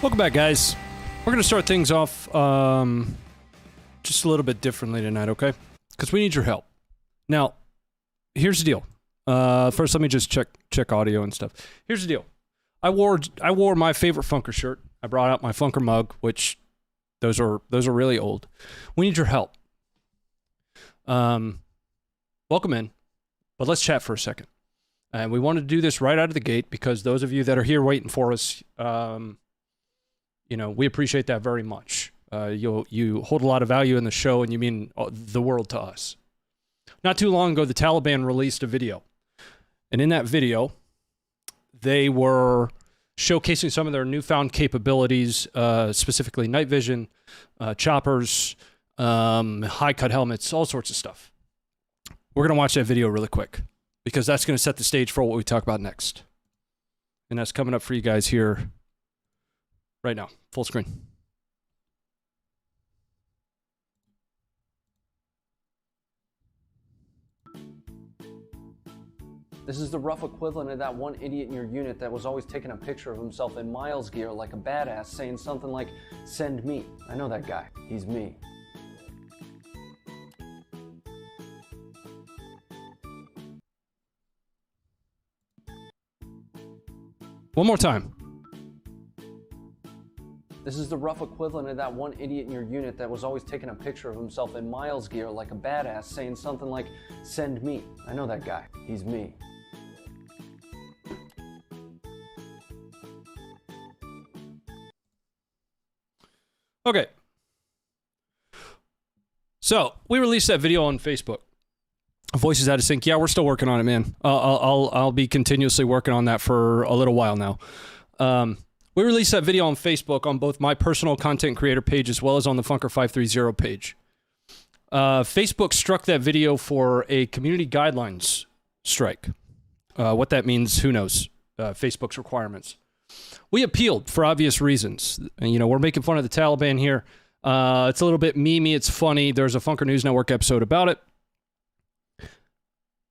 Welcome back, guys. We're going to start things off just a little bit differently tonight, okay? Because we need your help. Now, here's the deal. First, let me just check audio and stuff. Here's the deal. I wore my favorite Funker shirt. I brought out my Funker mug, which those are really old. We need your help. Welcome in, but let's chat for a second. And we wanted to do this right out of the gate because those of you that are here waiting for us, you know, we appreciate that very much. You hold a lot of value in the show, and you mean the world to us. Not too long ago, the Taliban released a video. And in that video, they were showcasing some of their newfound capabilities, specifically night vision, choppers, high-cut helmets, all sorts of stuff. We're going to watch that video really quick because that's going to set the stage for what we talk about next. And that's coming up for you guys here right now. Full screen. This is the rough equivalent of that one idiot in your unit that was always taking a picture of himself in Miles gear like a badass, saying something like, "Send me." I know that guy. He's me. One more time. This is the rough equivalent of that one idiot in your unit that was always taking a picture of himself in Miles gear like a badass, saying something like, "Send me." I know that guy. He's me. Okay. So, we released that video on Facebook. Voices out of sync. Yeah, we're still working on it, man. I'll be continuously working on that for a little while now. We released that video on Facebook on both my personal content creator page as well as on the Funker 530 page. Facebook struck that video for a community guidelines strike. What that means, who knows? Facebook's requirements. We appealed for obvious reasons. And, you know, we're making fun of the Taliban here. It's a little bit memey. It's funny. There's a Funker News Network episode about it.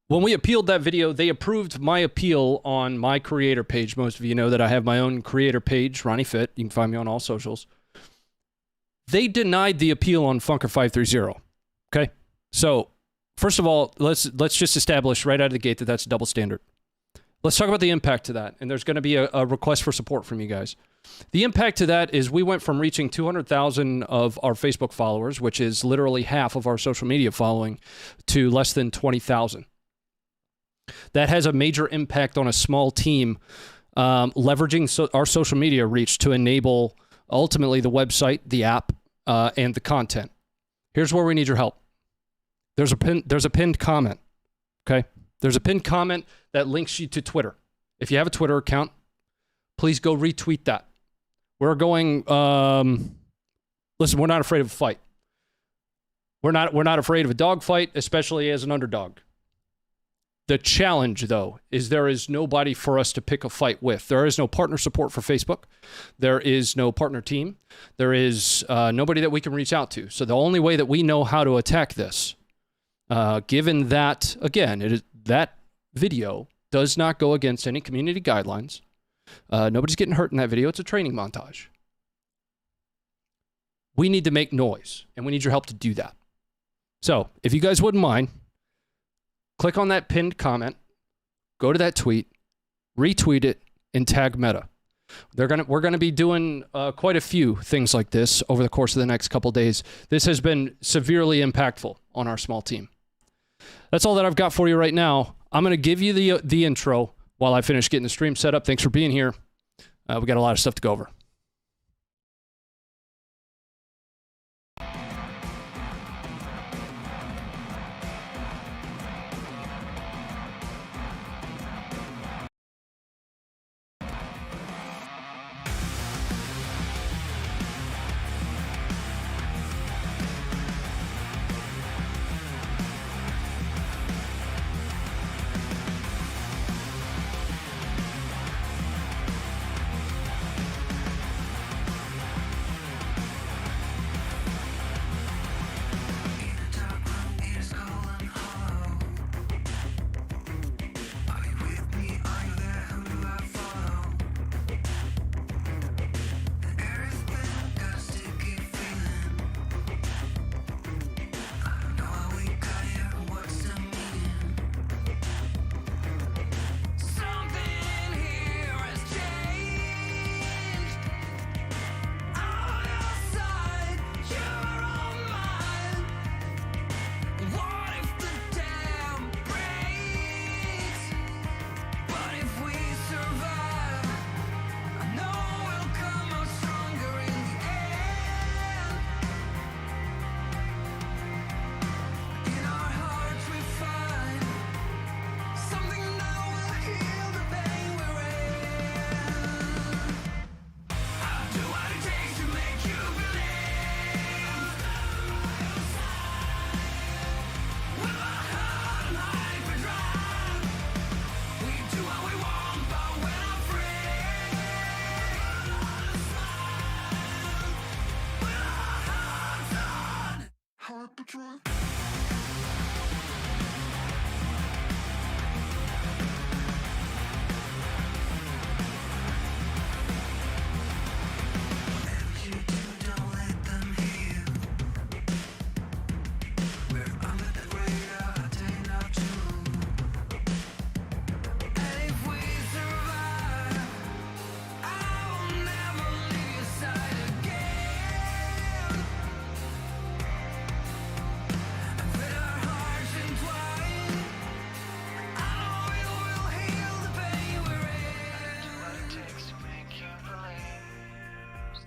When we appealed that video, they approved my appeal on my creator page. Most of you know that I have my own creator page, Ronnie Fit. You can find me on all socials. They denied the appeal on Funker 530. Okay? So, first of all, let's just establish right out of the gate that that's a double standard. Let's talk about the impact to that. And there's going to be a request for support from you guys. The impact to that is we went from reaching 200,000 of our Facebook followers, which is literally half of our social media following, to less than 20,000. That has a major impact on a small team leveraging our social media reach to enable ultimately the website, the app, and the content. Here's where we need your help. There's a pinned comment. Okay? There's a pinned comment that links you to Twitter. If you have a Twitter account, please go retweet that. We're going, listen, we're not afraid of a fight. We're not afraid of a dog fight, especially as an underdog. The challenge, though, is there is nobody for us to pick a fight with. There is no partner support for Facebook. There is no partner team. There is nobody that we can reach out to. So the only way that we know how to attack this, given that, again, that video does not go against any community guidelines. Nobody's getting hurt in that video. It's a training montage. We need to make noise, and we need your help to do that. So if you guys wouldn't mind, click on that pinned comment, go to that tweet, retweet it, and tag Meta. We're gonna be doing quite a few things like this over the course of the next couple days. This has been severely impactful on our small team. That's all that I've got for you right now. I'm gonna give you the intro while I finish getting the stream set up. Thanks for being here. We got a lot of stuff to go over.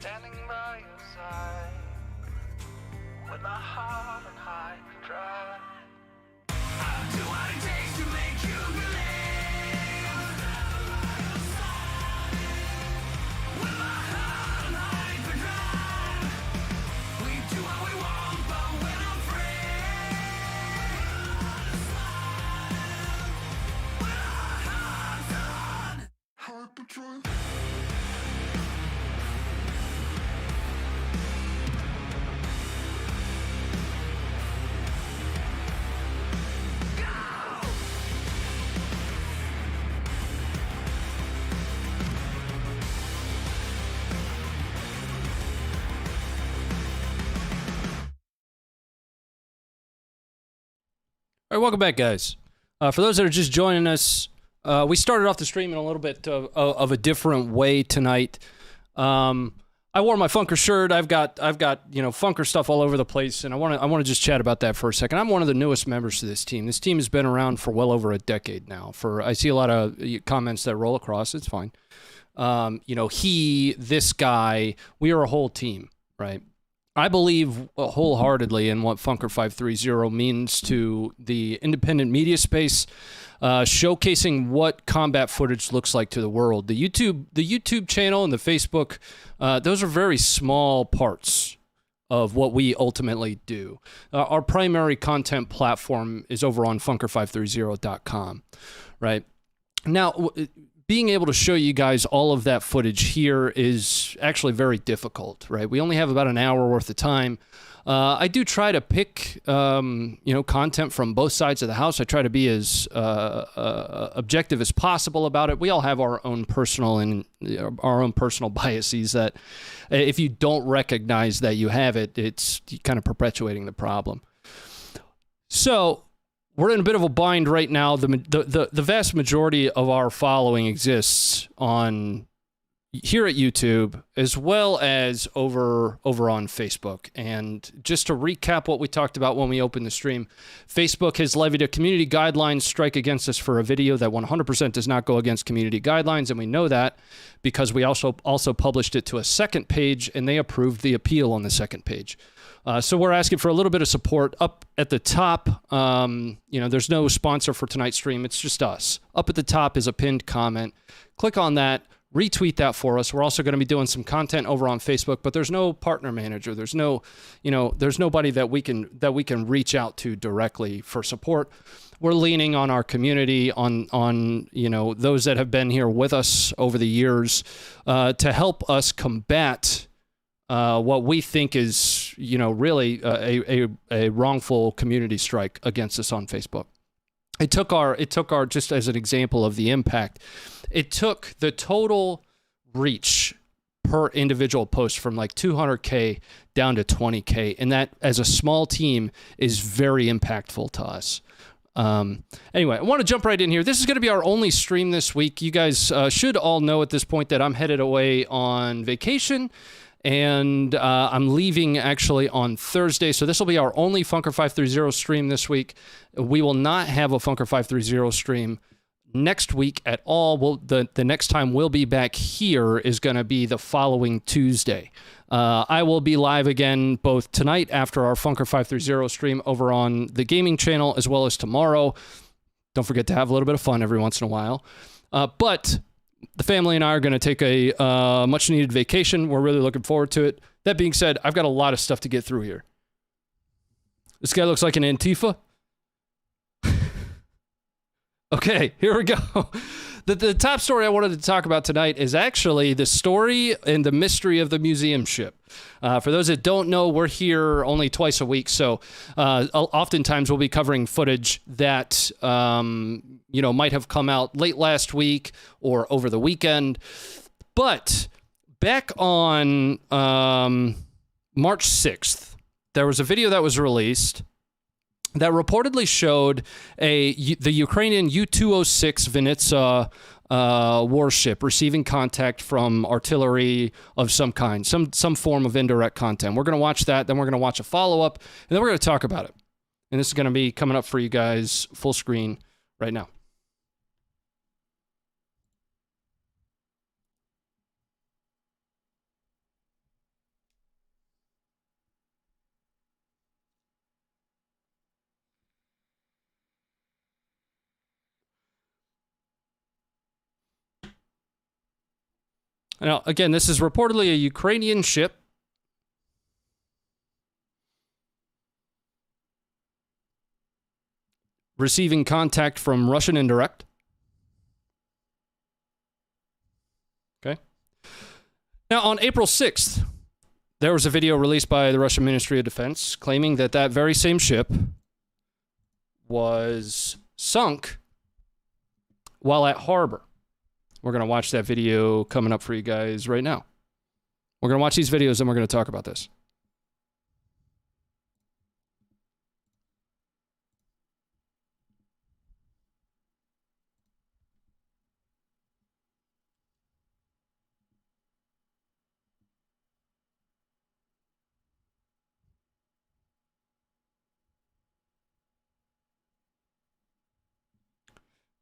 standing by your side, with my heart on hyperdrive. I'll do what it takes to make you believe. With my heart on hyperdrive, we do what we want, but we're not free. With our hearts on hyperdrive. All right, welcome back, guys. For those that are just joining us, we started off the stream in a little bit of a different way tonight. I wore my Funker shirt. I've got Funker stuff all over the place, and I want to just chat about that for a second. I'm one of the newest members to this team. This team has been around for well over a decade now. I see a lot of comments that roll across. It's fine. This guy, we are a whole team, right? I believe wholeheartedly in what Funker 530 means to the independent media space, showcasing what combat footage looks like to the world. The YouTube channel and the Facebook, those are very small parts of what we ultimately do. Our primary content platform is over on funker530.com, right? Now, being able to show you guys all of that footage here is actually very difficult, right? We only have about an hour worth of time. I do try to pick, content from both sides of the house. I try to be as objective as possible about it. We all have our own personal biases that if you don't recognize that you have it, it's kind of perpetuating the problem. So we're in a bit of a bind right now. The vast majority of our following exists here at YouTube as well as over on Facebook. And just to recap what we talked about when we opened the stream, Facebook has levied a community guidelines strike against us for a video that 100% does not go against community guidelines, and we know that because we also published it to a second page, and they approved the appeal on the second page. So we're asking for a little bit of support up at the top. There's no sponsor for tonight's stream. It's just us. Up at the top is a pinned comment. Click on that. Retweet that for us. We're also going to be doing some content over on Facebook, but there's no partner manager. There's nobody that we can reach out to directly for support. We're leaning on our community, on those that have been here with us over the years, to help us combat what we think is, really a wrongful community strike against us on Facebook. It took our just as an example of the impact, it took the total reach per individual post from like 200K down to 20K. And that, as a small team, is very impactful to us. Anyway, I want to jump right in here. This is going to be our only stream this week. You guys should all know at this point that I'm headed away on vacation. And I'm leaving actually on Thursday, so this will be our only Funker 530 stream this week. We will not have a Funker 530 stream next week at all. The next time we'll be back here is going to be the following Tuesday. I will be live again both tonight after our Funker 530 stream over on the gaming channel, as well as tomorrow. Don't forget to have a little bit of fun every once in a while. But the family and I are going to take a much-needed vacation. We're really looking forward to it. That being said, I've got a lot of stuff to get through here. This guy looks like an Antifa. Okay, here we go. The top story I wanted to talk about tonight is actually the story and the mystery of the museum ship. For those that don't know, we're here only twice a week, so oftentimes we'll be covering footage that might have come out late last week or over the weekend. But back on March 6th, there was a video that was released that reportedly showed the Ukrainian U-206 Vinnitsa warship receiving contact from artillery of some kind, some form of indirect content. We're going to watch that, then we're going to watch a follow-up, and then we're going to talk about it. And this is going to be coming up for you guys full screen right now. Now, again, this is reportedly a Ukrainian ship. Receiving contact from Russian indirect. Okay. Now, on April 6th, there was a video released by the Russian Ministry of Defense claiming that that very same ship was sunk while at harbor. We're going to watch that video coming up for you guys right now. We're going to watch these videos and we're going to talk about this.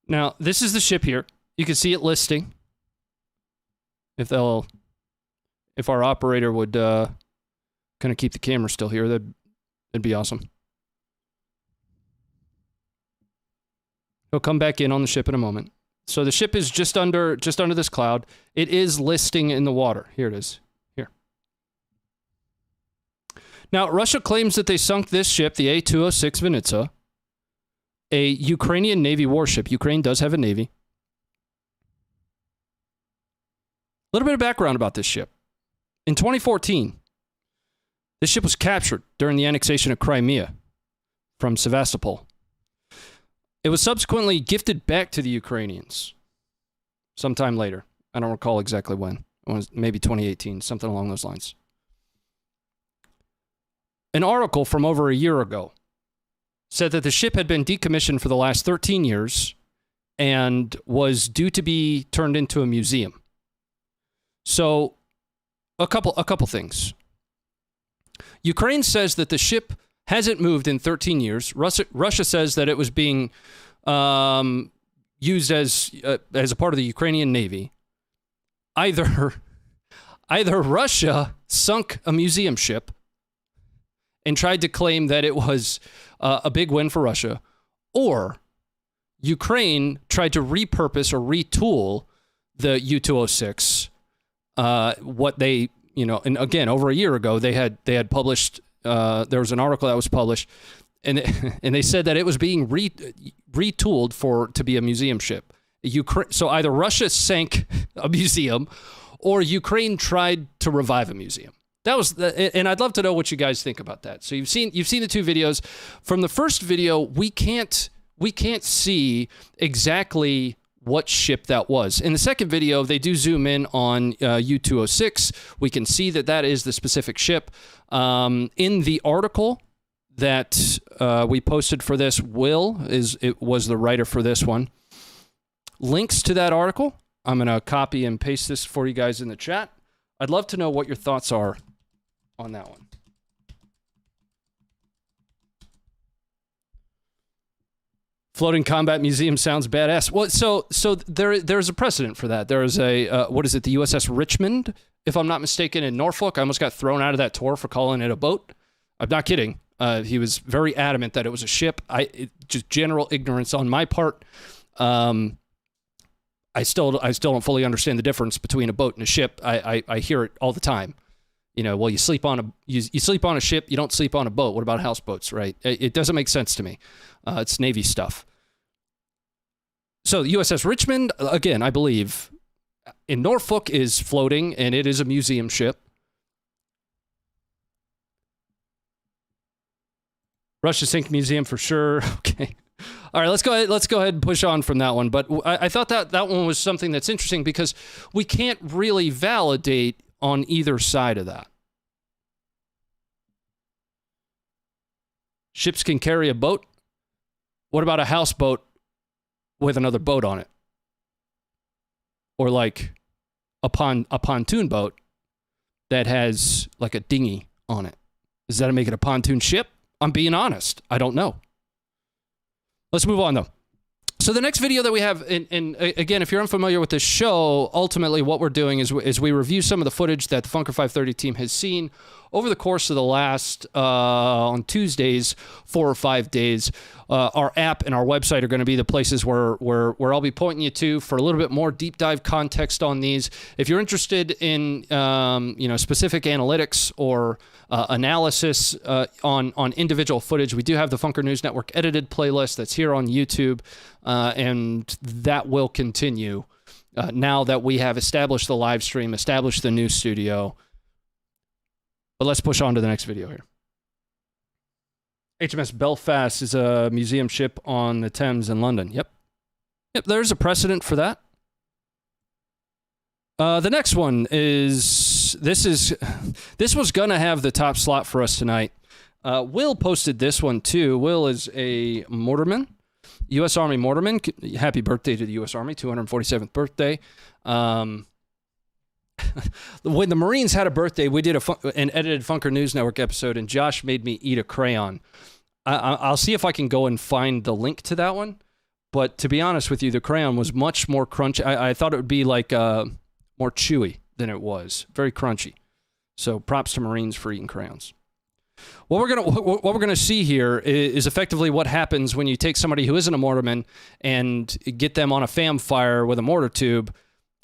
Now, this is the ship here. You can see it listing. If our operator would kind of keep the camera still here, that'd be awesome. He'll come back in on the ship in a moment. So the ship is just under this cloud. It is listing in the water. Here it is. Here. Now, Russia claims that they sunk this ship, the A-206 Vinnitsa, a Ukrainian Navy warship. Ukraine does have a Navy. A little bit of background about this ship. In 2014, this ship was captured during the annexation of Crimea from Sevastopol. It was subsequently gifted back to the Ukrainians sometime later. I don't recall exactly when. It was maybe 2018, something along those lines. An article from over a year ago said that the ship had been decommissioned for the last 13 years and was due to be turned into a museum. So, a couple things. Ukraine says that the ship hasn't moved in 13 years. Russia says that it was being used as a part of the Ukrainian Navy. Either Russia sunk a museum ship and tried to claim that it was a big win for Russia, or Ukraine tried to repurpose or retool the U-206. What they, and again, over a year ago, they had published, there was an article that was published, and they said that it was being retooled to be a museum ship. So either Russia sank a museum, or Ukraine tried to revive a museum. That was, and I'd love to know what you guys think about that. So you've seen the two videos. From the first video, we can't see exactly what ship that was. In the second video, they do zoom in on U-206. We can see that is the specific ship. In the article that we posted for this, was the writer for this one. Links to that article, I'm going to copy and paste this for you guys in the chat. I'd love to know what your thoughts are on that one. Floating Combat Museum sounds badass. Well, so there's a precedent for that. There is a, what is it, the USS Richmond, if I'm not mistaken, in Norfolk. I almost got thrown out of that tour for calling it a boat. I'm not kidding. He was very adamant that it was a ship. Just general ignorance on my part. I still don't fully understand the difference between a boat and a ship. I hear it all the time. Well, you sleep on a ship, you don't sleep on a boat. What about houseboats, right? It doesn't make sense to me. It's Navy stuff. So the USS Richmond, again, I believe, in Norfolk is floating, and it is a museum ship. Russia Sink Museum for sure. Okay. All right, let's go ahead and push on from that one. But I thought that one was something that's interesting because we can't really validate on either side of that. Ships can carry a boat. What about a houseboat with another boat on it? Or like a pontoon boat that has like a dinghy on it. Does that make it a pontoon ship? I'm being honest. I don't know. Let's move on, though. So the next video that we have, and again, if you're unfamiliar with this show, ultimately what we're doing is we review some of the footage that the Funker 530 team has seen over the course of the last, on Tuesdays, 4 or 5 days, our app and our website are going to be the places where I'll be pointing you to for a little bit more deep dive context on these. If you're interested in, specific analytics or analysis on individual footage, we do have the Funker News Network edited playlist that's here on YouTube, and that will continue now that we have established the live stream, established the new studio. But let's push on to the next video here. HMS Belfast is a museum ship on the Thames in London. Yep, there's a precedent for that. The next one is this was gonna have the top slot for us tonight. Will posted this one too. Will is a mortarman, U.S. Army mortarman. Happy birthday to the U.S. Army, 247th birthday. When the Marines had a birthday, we did an edited Funker News Network episode, and Josh made me eat a crayon. I'll see if I can go and find the link to that one. But to be honest with you, the crayon was much more crunchy. I thought it would be like more chewy than it was. Very crunchy. So props to Marines for eating crayons. What we're gonna see here is effectively what happens when you take somebody who isn't a mortarman and get them on a FAM fire with a mortar tube.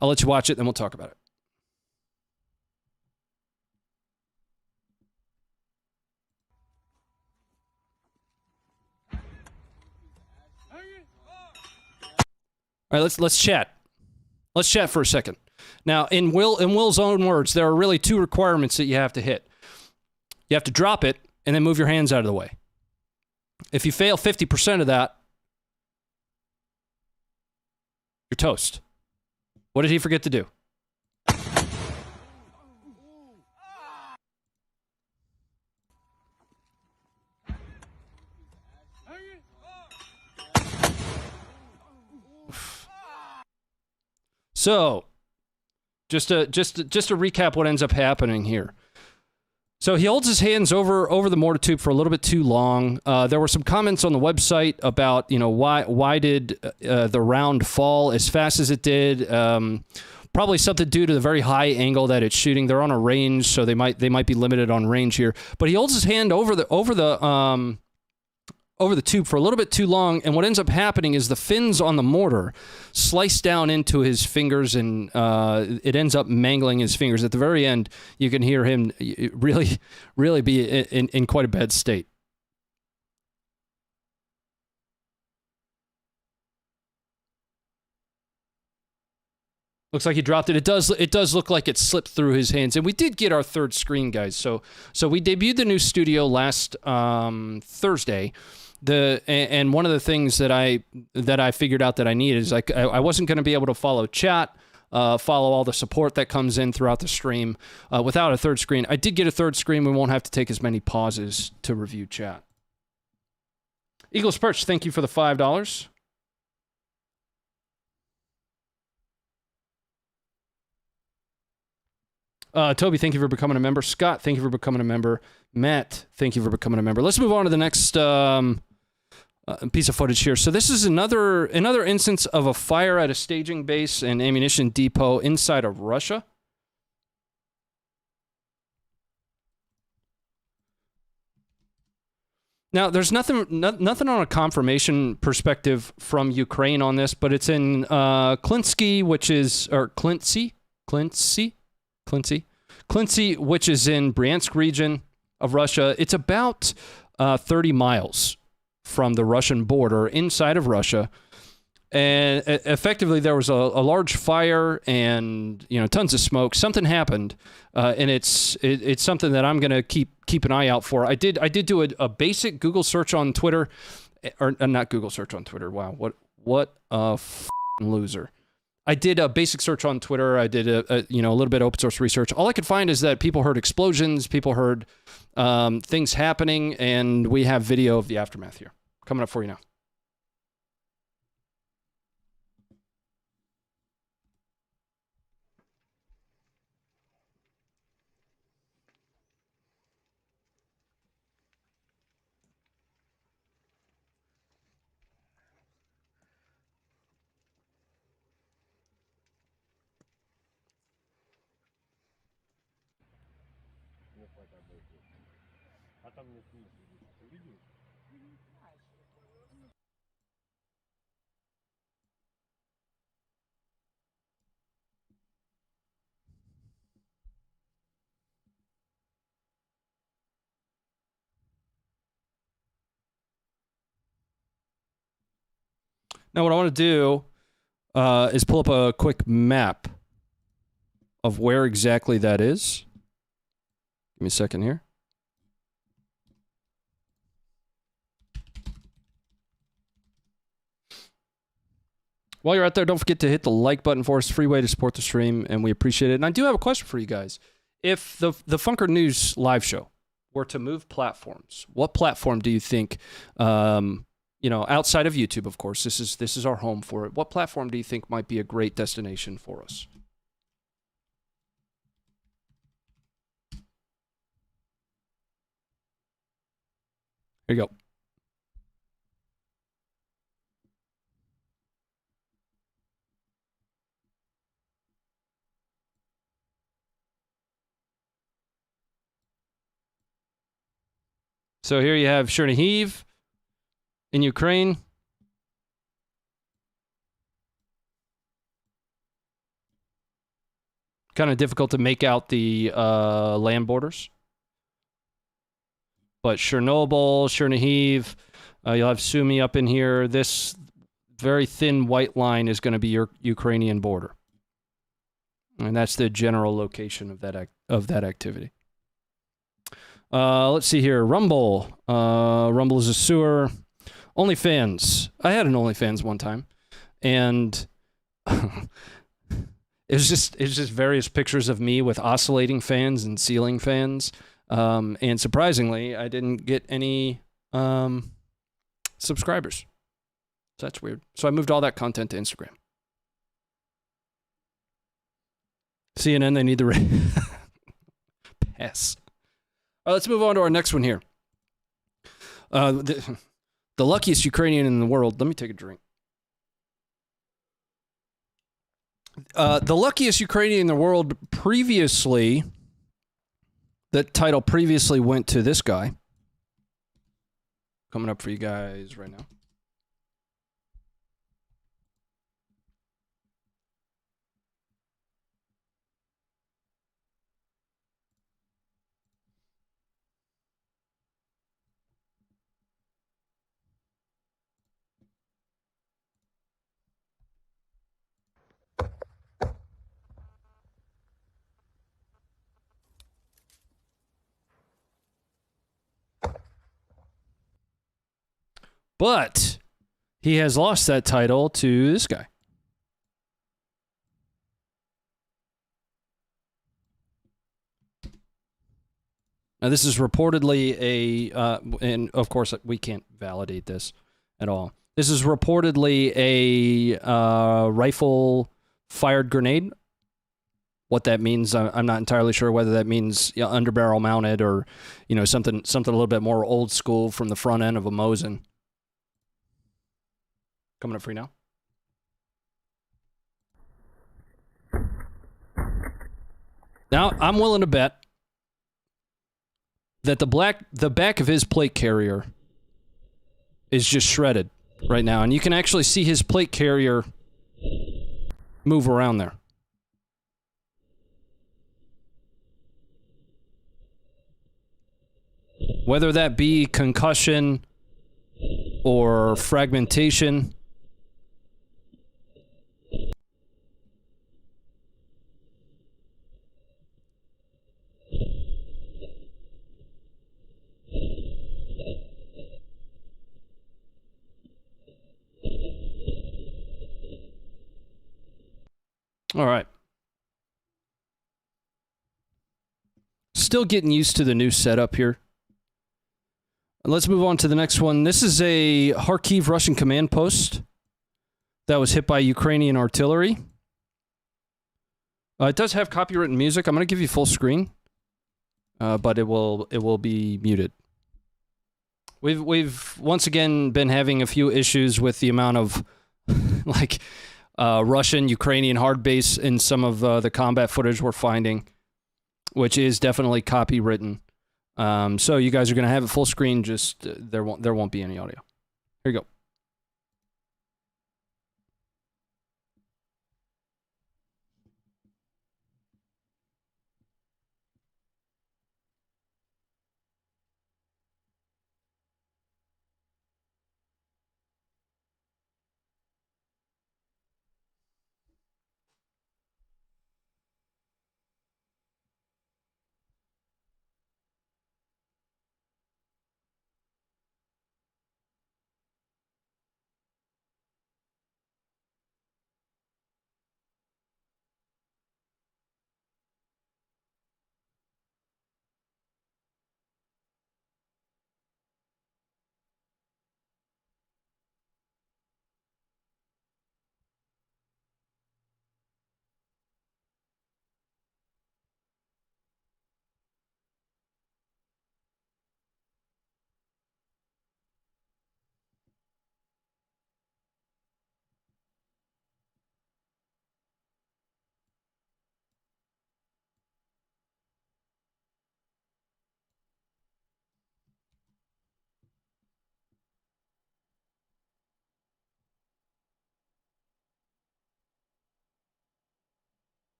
I'll let you watch it, then we'll talk about it. All right, let's chat. Let's chat for a second. Now, in Will's own words, there are really 2 requirements that you have to hit. You have to drop it and then move your hands out of the way. If you fail 50% of that, you're toast. What did he forget to do? So, just to recap what ends up happening here. So he holds his hands over the mortar tube for a little bit too long. There were some comments on the website about, why did the round fall as fast as it did? Probably something due to the very high angle that it's shooting. They're on a range, so they might be limited on range here. But he holds his hand over the tube for a little bit too long, and what ends up happening is the fins on the mortar slice down into his fingers, and it ends up mangling his fingers. At the very end, you can hear him really, really be in quite a bad state. Looks like he dropped it. It does look like it slipped through his hands. And we did get our 3rd screen, guys. So we debuted the new studio last Thursday. And one of the things that I figured out that I needed is I wasn't going to be able to follow chat, follow all the support that comes in throughout the stream without a 3rd screen. I did get a 3rd screen. We won't have to take as many pauses to review chat. Eagles Perch, thank you for the $5. Toby, thank you for becoming a member. Scott, thank you for becoming a member. Matt, thank you for becoming a member. Let's move on to the next piece of footage here. So this is another instance of a fire at a staging base and ammunition depot inside of Russia. Now, there's nothing on a confirmation perspective from Ukraine on this, but it's in Klintsy, which is which is in Bryansk region of Russia. It's about 30 miles from the Russian border inside of Russia. And effectively, there was a large fire and tons of smoke. Something happened, and it's something that I'm gonna keep an eye out for. I did do a basic Google search on Twitter, or not Google search on Twitter. Wow, what a loser! I did a basic search on Twitter. I did a little bit of open source research. All I could find is that people heard explosions, people heard things happening, and we have video of the aftermath here coming up for you now. Now, what I want to do is pull up a quick map of where exactly that is. Give me a second here. While you're out there, don't forget to hit the like button for us. Free way to support the stream, and we appreciate it. And I do have a question for you guys. If the Funker News live show were to move platforms, what platform do you think, outside of YouTube, of course, this is our home for it. What platform do you think might be a great destination for us? Here you go. So here you have Chernihiv in Ukraine. Kind of difficult to make out the land borders. But Chernobyl, Chernihiv, you'll have Sumy up in here. This very thin white line is going to be your Ukrainian border. And that's the general location of that activity. Let's see here. Rumble. Rumble is a sewer. OnlyFans. I had an OnlyFans one time. And it was just various pictures of me with oscillating fans and ceiling fans. And surprisingly, I didn't get any subscribers. So that's weird. So I moved all that content to Instagram. CNN, they need the pass. All right, let's move on to our next one here. The luckiest Ukrainian in the world. Let me take a drink. The luckiest Ukrainian in the world previously, that title previously went to this guy. Coming up for you guys right now. But he has lost that title to this guy. Now, this is reportedly and of course, we can't validate this at all. This is reportedly a rifle-fired grenade. What that means, I'm not entirely sure whether that means underbarrel mounted or, something a little bit more old school from the front end of a Mosin. Coming up free now. Now, I'm willing to bet that the back of his plate carrier is just shredded right now. And you can actually see his plate carrier move around there. Whether that be concussion or fragmentation. All right. Still getting used to the new setup here. Let's move on to the next one. This is a Kharkiv Russian command post that was hit by Ukrainian artillery. It does have copywritten music. I'm going to give you full screen, but it will be muted. We've once again been having a few issues with the amount of Russian Ukrainian hard base in some of the combat footage we're finding. which is definitely copywritten. So you guys are going to have it full screen. Just there won't be any audio. Here you go.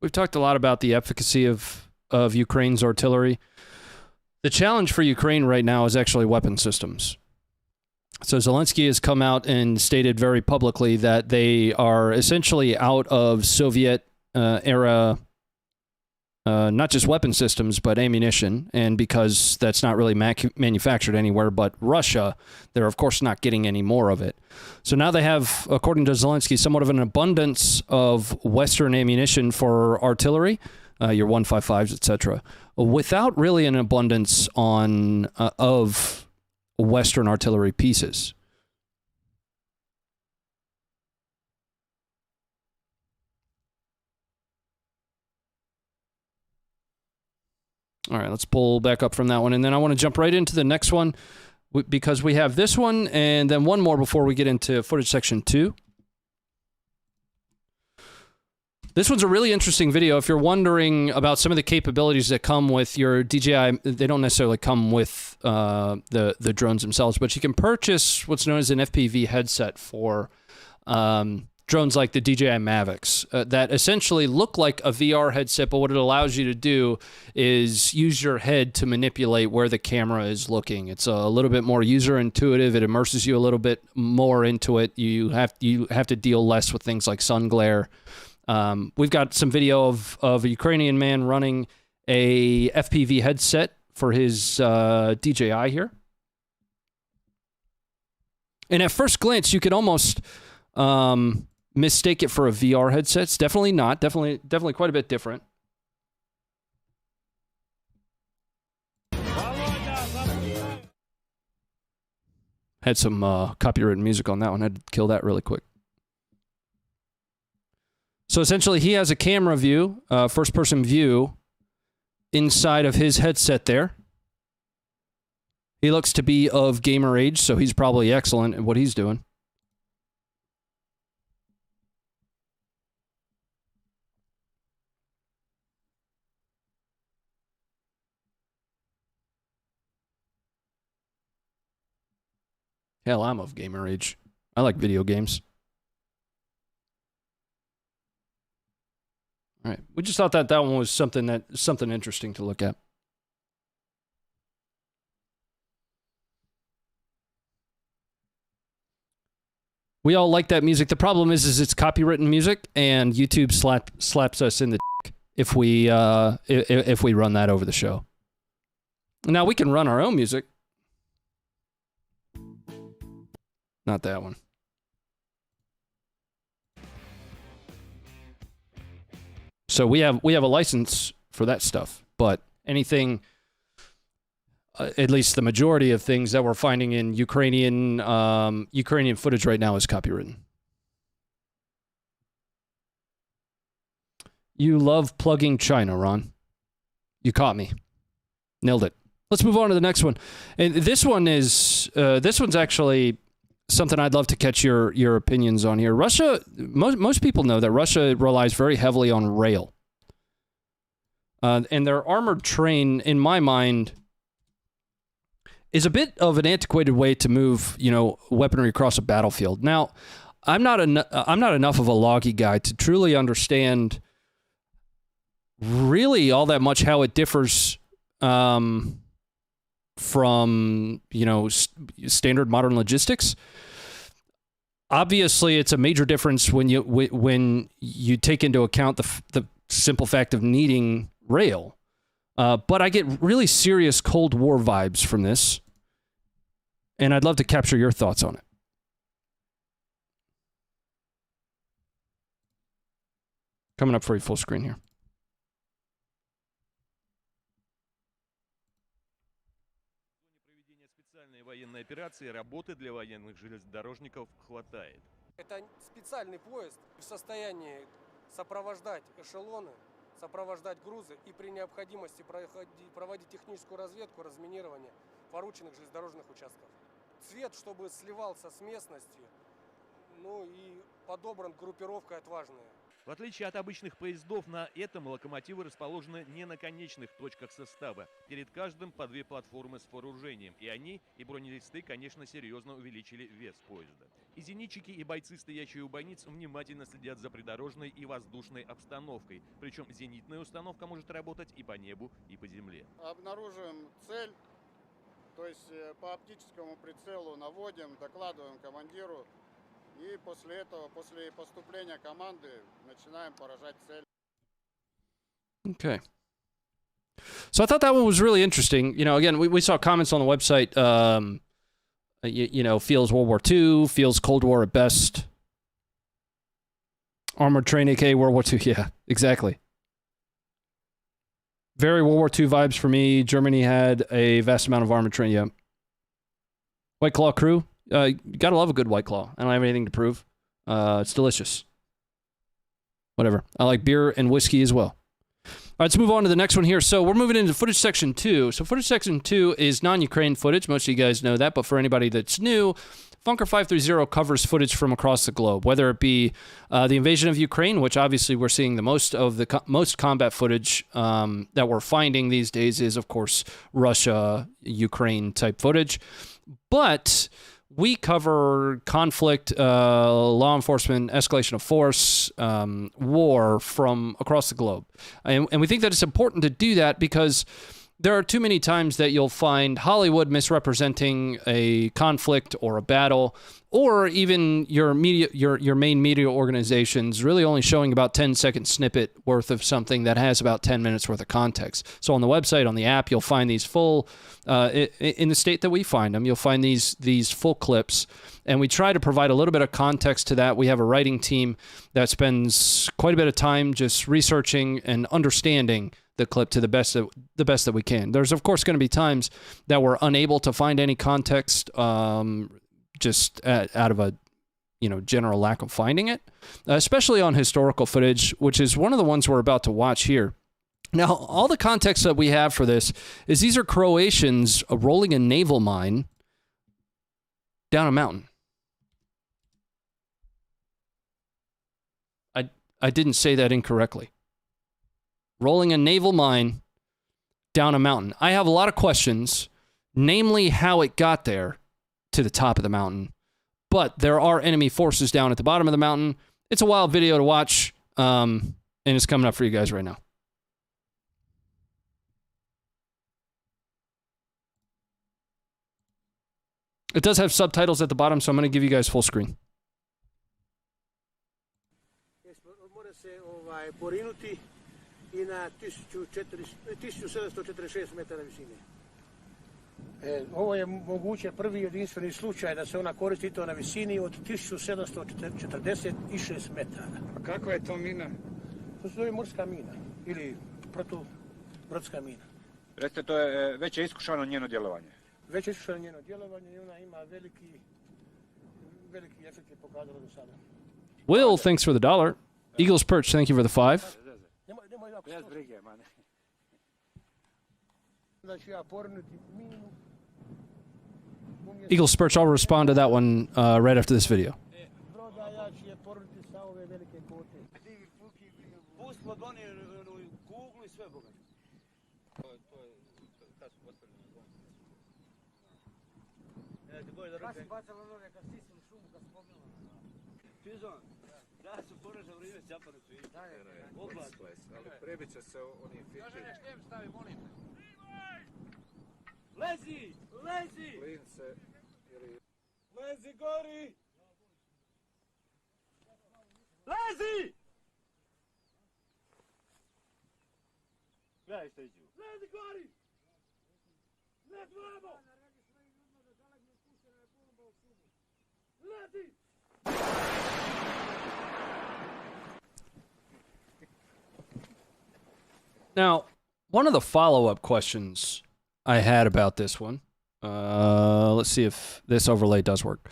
We've talked a lot about the efficacy of Ukraine's artillery. The challenge for Ukraine right now is actually weapon systems. So Zelensky has come out and stated very publicly that they are essentially out of Soviet era, not just weapon systems, but ammunition. And because that's not really manufactured anywhere but Russia, they're of course not getting any more of it. So now they have, according to Zelensky, somewhat of an abundance of Western ammunition for artillery, your 155s, etc., without really an abundance of Western artillery pieces. All right, let's pull back up from that one. And then I want to jump right into the next one because we have this one and then one more before we get into footage section 2. This one's a really interesting video. If you're wondering about some of the capabilities that come with your DJI, they don't necessarily come with the drones themselves, but you can purchase what's known as an FPV headset for drones like the DJI Mavics that essentially look like a VR headset, but what it allows you to do is use your head to manipulate where the camera is looking. It's a little bit more user intuitive. It immerses you a little bit more into it. You have to deal less with things like sun glare. We've got some video of a Ukrainian man running a FPV headset for his DJI here. And at first glance, you could almost mistake it for a VR headset. It's definitely not. Definitely quite a bit different. Had some copyrighted music on that one. I had to kill that really quick. So essentially, he has a camera view, first-person view, inside of his headset there. He looks to be of gamer age, so he's probably excellent at what he's doing. Hell, I'm of gamer age. I like video games. All right. We just thought that one was something interesting to look at. We all like that music. The problem is it's copywritten music, and YouTube slaps us in the dick if we run that over the show. Now we can run our own music. Not that one. So we have a license for that stuff, but anything, at least the majority of things that we're finding in Ukrainian footage right now is copywritten. You love plugging China, Ron. You caught me. Nailed it. Let's move on to the next one. And this one's actually something I'd love to catch your opinions on here. Russia, most people know that Russia relies very heavily on rail. And their armored train, in my mind, is a bit of an antiquated way to move, weaponry across a battlefield. Now, I'm not enough of a loggy guy to truly understand really all that much how it differs from standard modern logistics. Obviously, it's a major difference when you take into account the simple fact of needing rail. But I get really serious Cold War vibes from this, and I'd love to capture your thoughts on it. Coming up for you full screen here. Специальной военной операции работы для военных железнодорожников хватает. Это специальный поезд в состоянии сопровождать эшелоны, сопровождать грузы и при необходимости проводить техническую разведку, разминирование порученных железнодорожных участков. Цвет, чтобы сливался с местностью, и подобран группировкой отважные. В отличие от обычных поездов, на этом локомотивы расположены не на конечных точках состава. Перед каждым по 2 платформы с вооружением. И они, и бронелисты, конечно, серьезно увеличили вес поезда. И зенитчики, и бойцы, стоящие у бойниц, внимательно следят за придорожной и воздушной обстановкой. Причем зенитная установка может работать и по небу, и по земле. Обнаруживаем цель, то есть по оптическому прицелу наводим, докладываем командиру. И после этого, после поступления команды, начинаем поражать цель. Okay. So I thought that one was really interesting. Again, we saw comments on the website, feels World War II, feels Cold War at best. Armored train, aka World War II. Yeah, exactly. Very World War II vibes for me. Germany had a vast amount of armored train, yeah. White Claw crew. You gotta love a good White Claw. I don't have anything to prove. It's delicious. Whatever. I like beer and whiskey as well. All right, let's move on to the next one here. So we're moving into footage section 2. So footage section 2 is non-Ukraine footage. Most of you guys know that, but for anybody that's new, Funker 530 covers footage from across the globe, whether it be the invasion of Ukraine, which obviously we're seeing the most of the most combat footage that we're finding these days is, of course, Russia, Ukraine type footage. But we cover conflict, law enforcement, escalation of force, war from across the globe. And we think that it's important to do that because there are too many times that you'll find Hollywood misrepresenting a conflict or a battle, or even your main media organizations really only showing about 10-second snippet worth of something that has about 10 minutes worth of context. So on the website, on the app, you'll find these full, in the state that we find them, you'll find these full clips, and we try to provide a little bit of context to that. We have a writing team that spends quite a bit of time just researching and understanding the clip to the best that we can. There's of course going to be times that we're unable to find any context, just out of a general lack of finding it, especially on historical footage, which is one of the ones we're about to watch here. Now, all the context that we have for this is these are Croatians rolling a naval mine down a mountain. I didn't say that incorrectly. Rolling a naval mine down a mountain. I have a lot of questions, namely how it got there to the top of the mountain. But there are enemy forces down at the bottom of the mountain. It's a wild video to watch, and it's coming up for you guys right now. It does have subtitles at the bottom, so I'm going to give you guys full screen. I na 1746 metara visine. Ovo je moguće prvi jedinstveni slučaj da se ona koristi to na visini od 1746 metara. A kakva je to mina? To se zove morska mina ili protubrodska mina. Recite, to je već je iskušano njeno djelovanje. Već je iskušano njeno djelovanje i ona ima veliki efekt je pokazala do sada. Will, thanks for the $1. Eagles Perch, thank you for the 5. Eagle Spurch, I'll respond to that one right after this video. Lezi! Lezi! Lezi gori! Lezi! Lezi gori! Lezi vamo! Lezi! Now, one of the follow-up questions I had about this one, let's see if this overlay does work.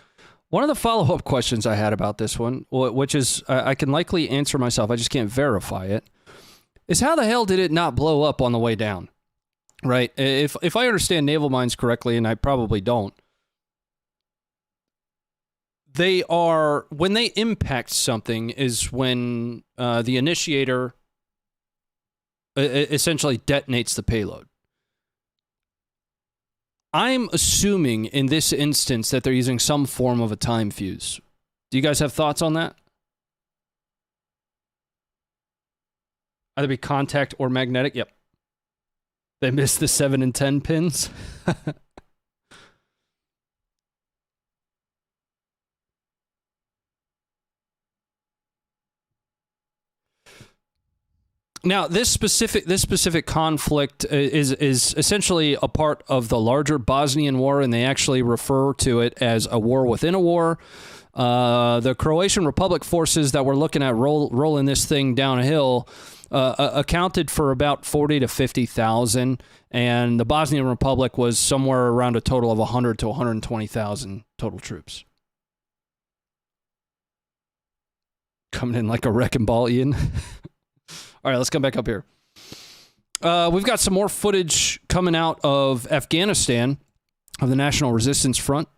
One of the follow-up questions I had about this one, which is I can likely answer myself, I just can't verify it, is how the hell did it not blow up on the way down? Right? If I understand naval mines correctly, and I probably don't, they are, when they impact something is when the initiator essentially detonates the payload. I'm assuming in this instance that they're using some form of a time fuse. Do you guys have thoughts on that? Either be contact or magnetic. Yep. They missed the 7 and 10 pins. Now, this specific conflict is essentially a part of the larger Bosnian war, and they actually refer to it as a war within a war. The Croatian Republic forces that were looking at rolling this thing downhill accounted for about 40 to 50,000, and the Bosnian Republic was somewhere around a total of 100 to 120,000 total troops. Coming in like a wrecking ball, Ian. All right, let's come back up here. We've got some more footage coming out of Afghanistan, of the National Resistance Front,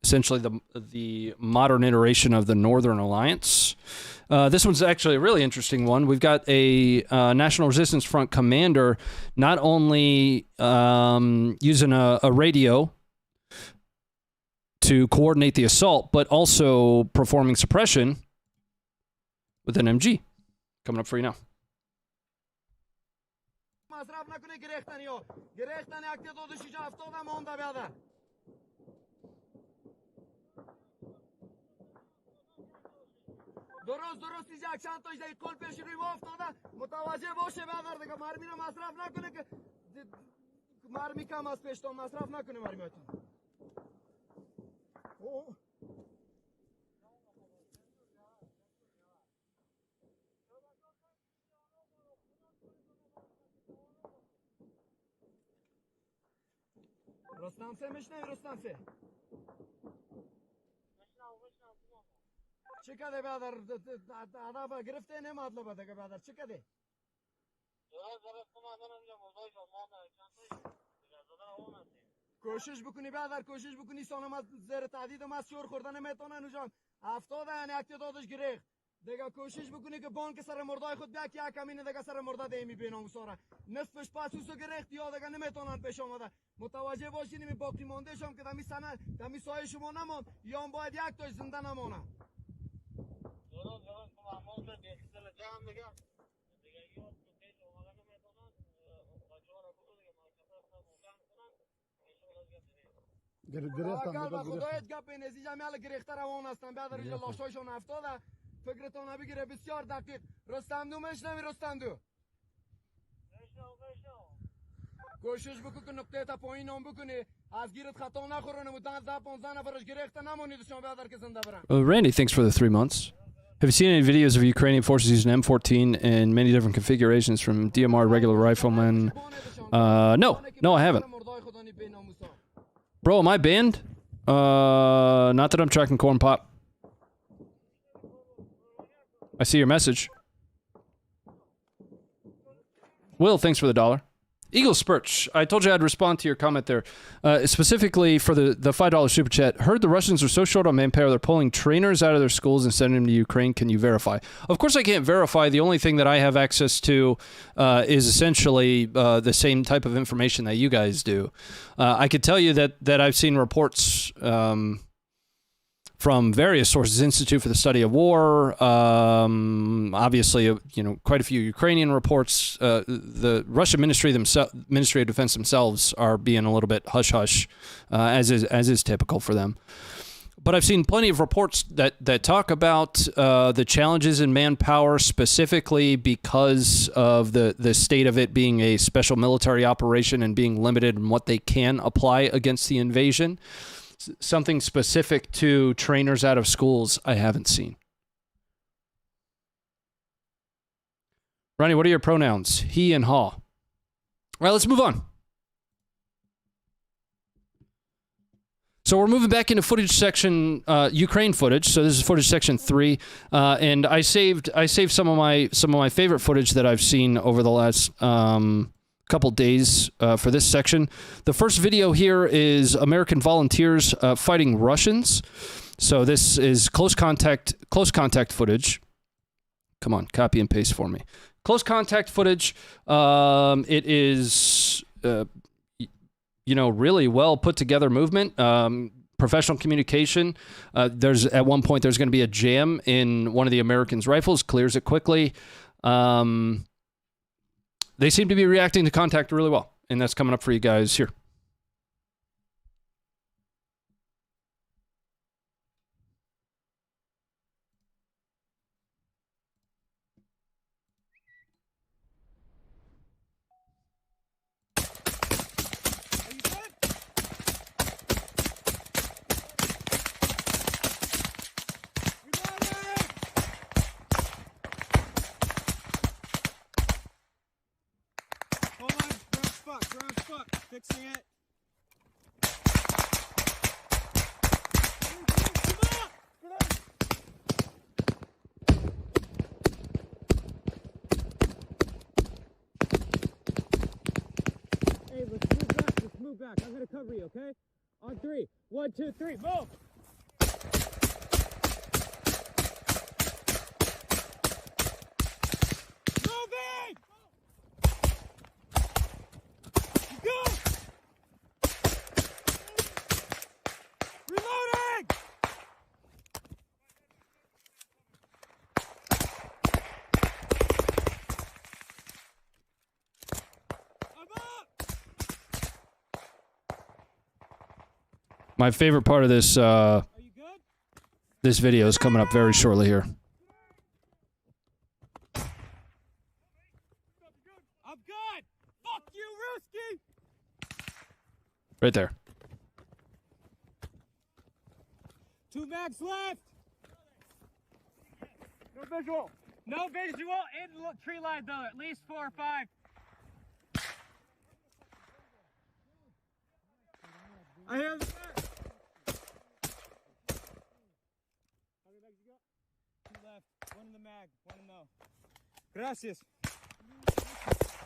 essentially the modern iteration of the Northern Alliance. This one's actually a really interesting one. We've got a National Resistance Front commander not only using a radio to coordinate the assault, but also performing suppression with an MG. Coming up for you now. مصرف نکنه گرفتنی ها گرفتن اکت 2670 هم مونده بیادر درست اینجا چند تاش دیگه کل پیش روی ما افتاده متوجه باشه بیادر دیگه مرمی رو مصرف نکنه که مرمی کم از پیشتان مصرف نکنه مرمیاتون رستم سه میشنوی رستم سه چه کده بیادر هدف گرفته نمطلبه دیگه بیادر چه کده کوشش بکنی بیادر کوشش بکنی سانم از زیر تهدید و از شور خوردن نمیتونه نجام 70 یعنی اکت دادش گرفت دیگه کوشش بکنی که بانک سر مردای خود بیا که یک کمینه دیگه سر مرده دیمی بینام سارا نصفش پاسوسو گرفت یا دیگه نمیتونن پیش آمده متوجه باشین این باقی مانده شم که دمی سنه دمی سایه شما نماند یا هم باید یک تاش زنده نمانه درست محمود به دیگه جام دیگه دیگه یا پیش آمده نمیتونن بچه‌ها رو بگو دیگه مارکت کنن خدایت گپ نزیجا میال گرفته روان هستن بیادر اینجا لاشایشون افتاده فکرتون بگیره بسیار دقیق رستم دو مشنوی رستم دو کوشش بکن که نقطه تا پایین هم بکنی از گیرت خطا نخورونه مدن 10-15 نفرش گرفته نمونید شما بیادر که زنده برن Randy, thanks for the 3 months. Have you seen any videos of Ukrainian forces using M14 in many different configurations from DMR regular riflemen? No, I haven't. Bro, am I banned? Not that I'm tracking Corn Pop. I see your message. Will, thanks for the $1. Eagle Spurch, I told you I'd respond to your comment there. Specifically for the $5 super chat. Heard the Russians are so short on manpower, they're pulling trainers out of their schools and sending them to Ukraine. Can you verify? Of course I can't verify. The only thing that I have access to is essentially the same type of information that you guys do. I could tell you that I've seen reports from various sources, Institute for the Study of War, obviously, quite a few Ukrainian reports. The Russian Ministry of Defense themselves are being a little bit hush-hush, as is typical for them. But I've seen plenty of reports that talk about the challenges in manpower, specifically because of the state of it being a special military operation and being limited in what they can apply against the invasion. Something specific to trainers out of schools, I haven't seen. Ronnie, what are your pronouns? He and ha. All right, let's move on. So we're moving back into footage section, Ukraine footage. So this is footage section 3, and I saved some of my favorite footage that I've seen over the last couple days for this section. The first video here is American volunteers fighting Russians. So this is close contact footage. Come on, copy and paste for me. Close contact footage. It is really well put together movement. Professional communication. There's at one point there's going to be a jam in one of the Americans' rifles. Clears it quickly. They seem to be reacting to contact really well, and that's coming up for you guys here. Fixing it. Hey, let's move back. I'm gonna cover you, okay? On 3. 1, 2, 3, move! Moving! Go! Reloading! I'm up! My favorite part of this this video is coming up very shortly here. I'm good! Fuck you, Ruski! Right there. 2 mags left! No visual! No visual in tree line though, at least 4 or 5. I have the back. How many mags you got? 2 left. 1 in the mag, 1 in no. Gracias.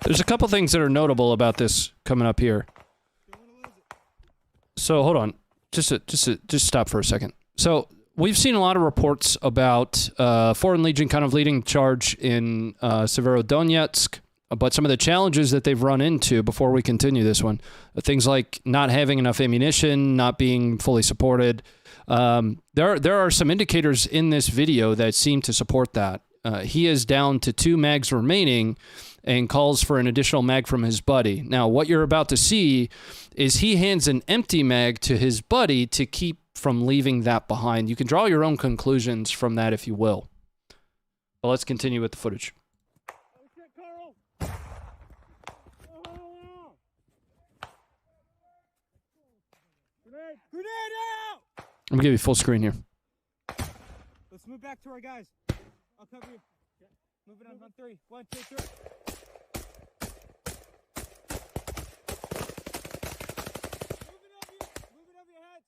There's a couple things that are notable about this coming up here. So hold on, just stop for a second. So we've seen a lot of reports about Foreign Legion kind of leading charge in Severodonetsk, but some of the challenges that they've run into before we continue this one, things like not having enough ammunition, not being fully supported. There are some indicators in this video that seem to support that. He is down to 2 mags remaining and calls for an additional mag from his buddy. Now, what you're about to see is he hands an empty mag to his buddy to keep from leaving that behind. You can draw your own conclusions from that if you will. But let's continue with the footage. Grenade out! I'm gonna give you full screen here. Let's move back to our guys. I'll cover you. Move it on 3. 1, 2, 3. Move it over your head.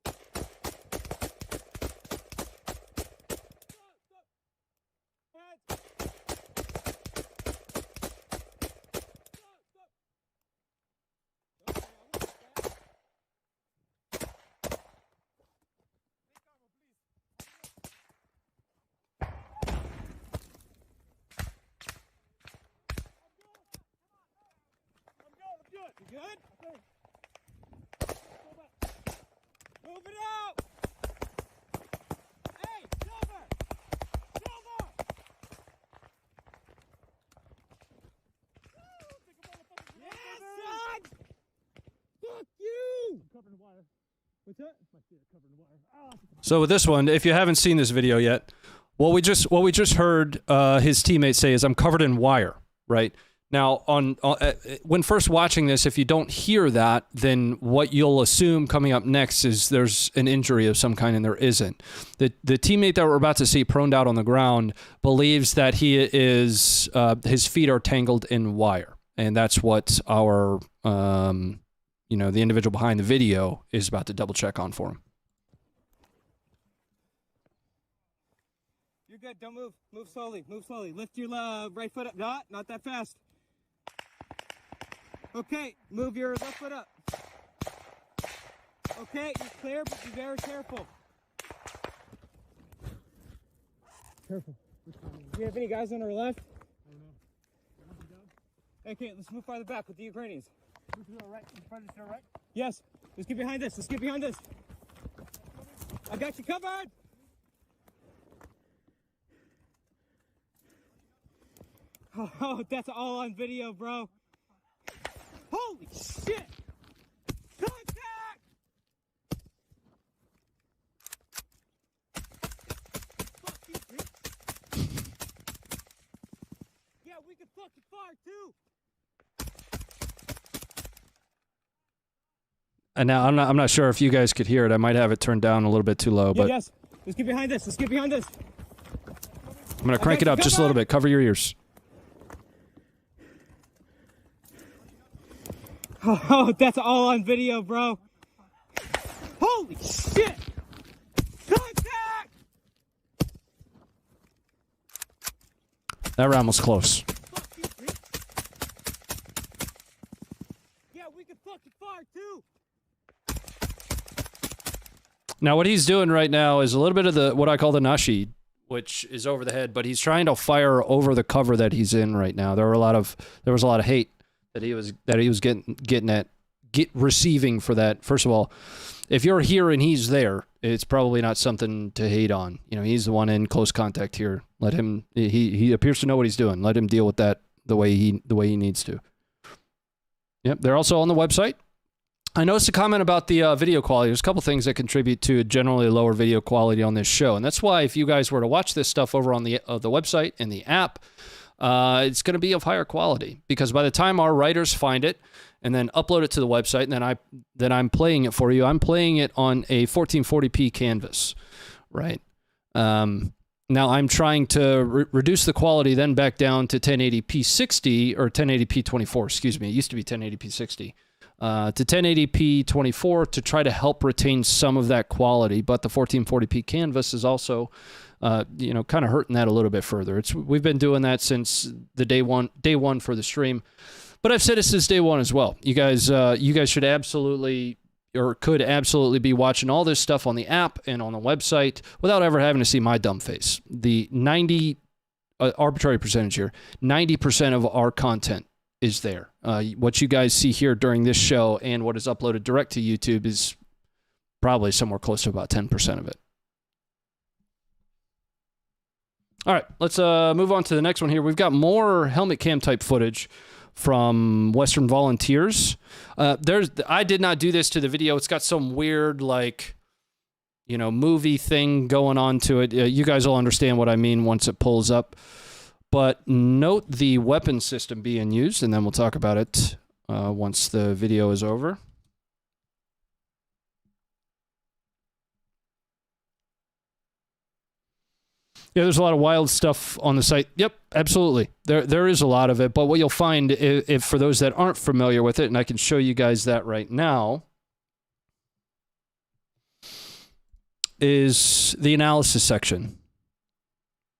good? Move it out! Hey, Silver! Silver! Yes, son! Fuck you! Covering the wire. What's that? My feet are covering the wire. Oh. So with this one, if you haven't seen this video yet, what we just heard his teammate say is, "I'm covered in wire." Right now, when first watching this, if you don't hear that, then what you'll assume coming up next is there's an injury of some kind, and there isn't. The teammate that we're about to see proned out on the ground believes that he is his feet are tangled in wire, and that's what our the individual behind the video is about to double check on for him. You're good. Don't move. Move slowly. Move slowly. Lift your right foot up. Not that fast. Okay. Move your left foot up. Okay. You're clear, but be very careful. Careful. Do you have any guys on our left? I don't know. Okay. Let's move farther back with the Ukrainians. Move to the right. In front of the right. Yes. Let's get behind this. Let's get behind this. I got you covered. Oh, that's all on video, bro. Holy shit! Contact! Fuck you, bitch. Yeah, we can fucking fire too. And now I'm not sure if you guys could hear it. I might have it turned down a little bit too low, but Yes. Let's get behind this. Let's get behind this. I'm gonna crank it up just a little bit. Cover your ears. Oh, that's all on video, bro. Holy shit! Contact! That round was close. Fuck you, bitch. Yeah, we can fucking fire too. Now, what he's doing right now is a little bit of what I call the nashi, which is over the head, but he's trying to fire over the cover that he's in right now. There was a lot of hate that he was receiving for that. First of all, if you're here and he's there, it's probably not something to hate on. He's the one in close contact here. Let him. He appears to know what he's doing. Let him deal with that the way he needs to. Yep, they're also on the website. I noticed a comment about the video quality. There's a couple things that contribute to a generally lower video quality on this show, and that's why if you guys were to watch this stuff over on the website and the app, it's going to be of higher quality, because by the time our writers find it and then upload it to the website, and then I'm playing it for you, I'm playing it on a 1440p canvas, right? Now I'm trying to reduce the quality then back down to 1080p 60 or 1080p 24. Excuse me, it used to be 1080p 60. To 1080p 24 to try to help retain some of that quality, but the 1440p canvas is also kind of hurting that a little bit further. We've been doing that since the day one for the stream, but I've said it since day one as well. You guys should absolutely or could absolutely be watching all this stuff on the app and on the website without ever having to see my dumb face. The 90 arbitrary percentage here, 90% of our content is there. What you guys see here during this show and what is uploaded direct to YouTube is probably somewhere close to about 10% of it. All right, let's move on to the next one here. We've got more helmet cam type footage from Western volunteers. I did not do this to the video. It's got some weird movie thing going on to it. You guys will understand what I mean once it pulls up. But note the weapon system being used, and then we'll talk about it once the video is over. Yeah, there's a lot of wild stuff on the site. Yep, absolutely. There is a lot of it, but what you'll find, if for those that aren't familiar with it, and I can show you guys that right now, is the analysis section.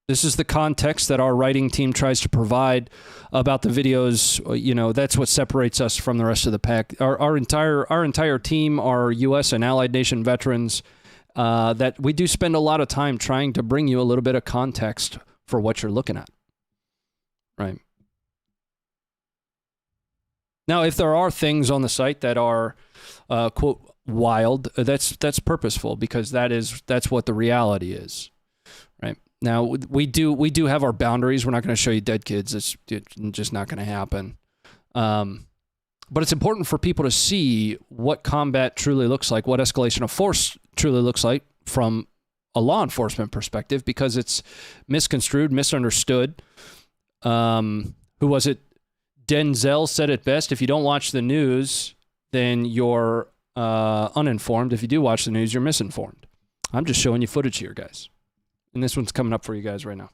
This is the context that our writing team tries to provide about the videos. That's what separates us from the rest of the pack. Our entire team are U.S. and allied nation veterans. That we do spend a lot of time trying to bring you a little bit of context for what you're looking at. Right. Now, if there are things on the site that are, quote, wild, that's purposeful, because that's what the reality is, right? Now, we do have our boundaries. We're not going to show you dead kids. It's just not going to happen. But it's important for people to see what combat truly looks like, what escalation of force truly looks like from a law enforcement perspective, because it's misconstrued, misunderstood. Who was it? Denzel said it best: if you don't watch the news, then you're uninformed. If you do watch the news, you're misinformed. I'm just showing you footage here, guys. And this one's coming up for you guys right now.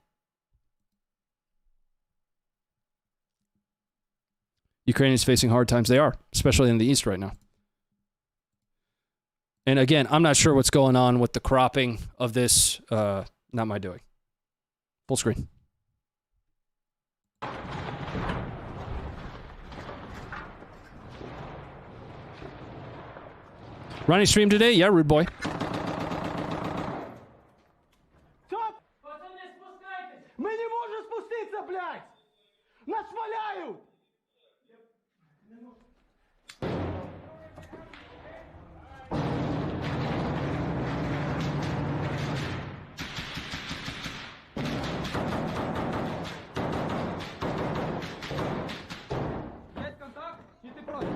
Ukraine is facing hard times. They are, especially in the east right now. And again, I'm not sure what's going on with the cropping of this. Not my doing. Full screen. Ronnie stream today? Yeah, rude boy. Стоп! Пацаны, спускайтесь! Мы не можем спуститься, блядь! Нас валяют! Есть контакт? И ты против?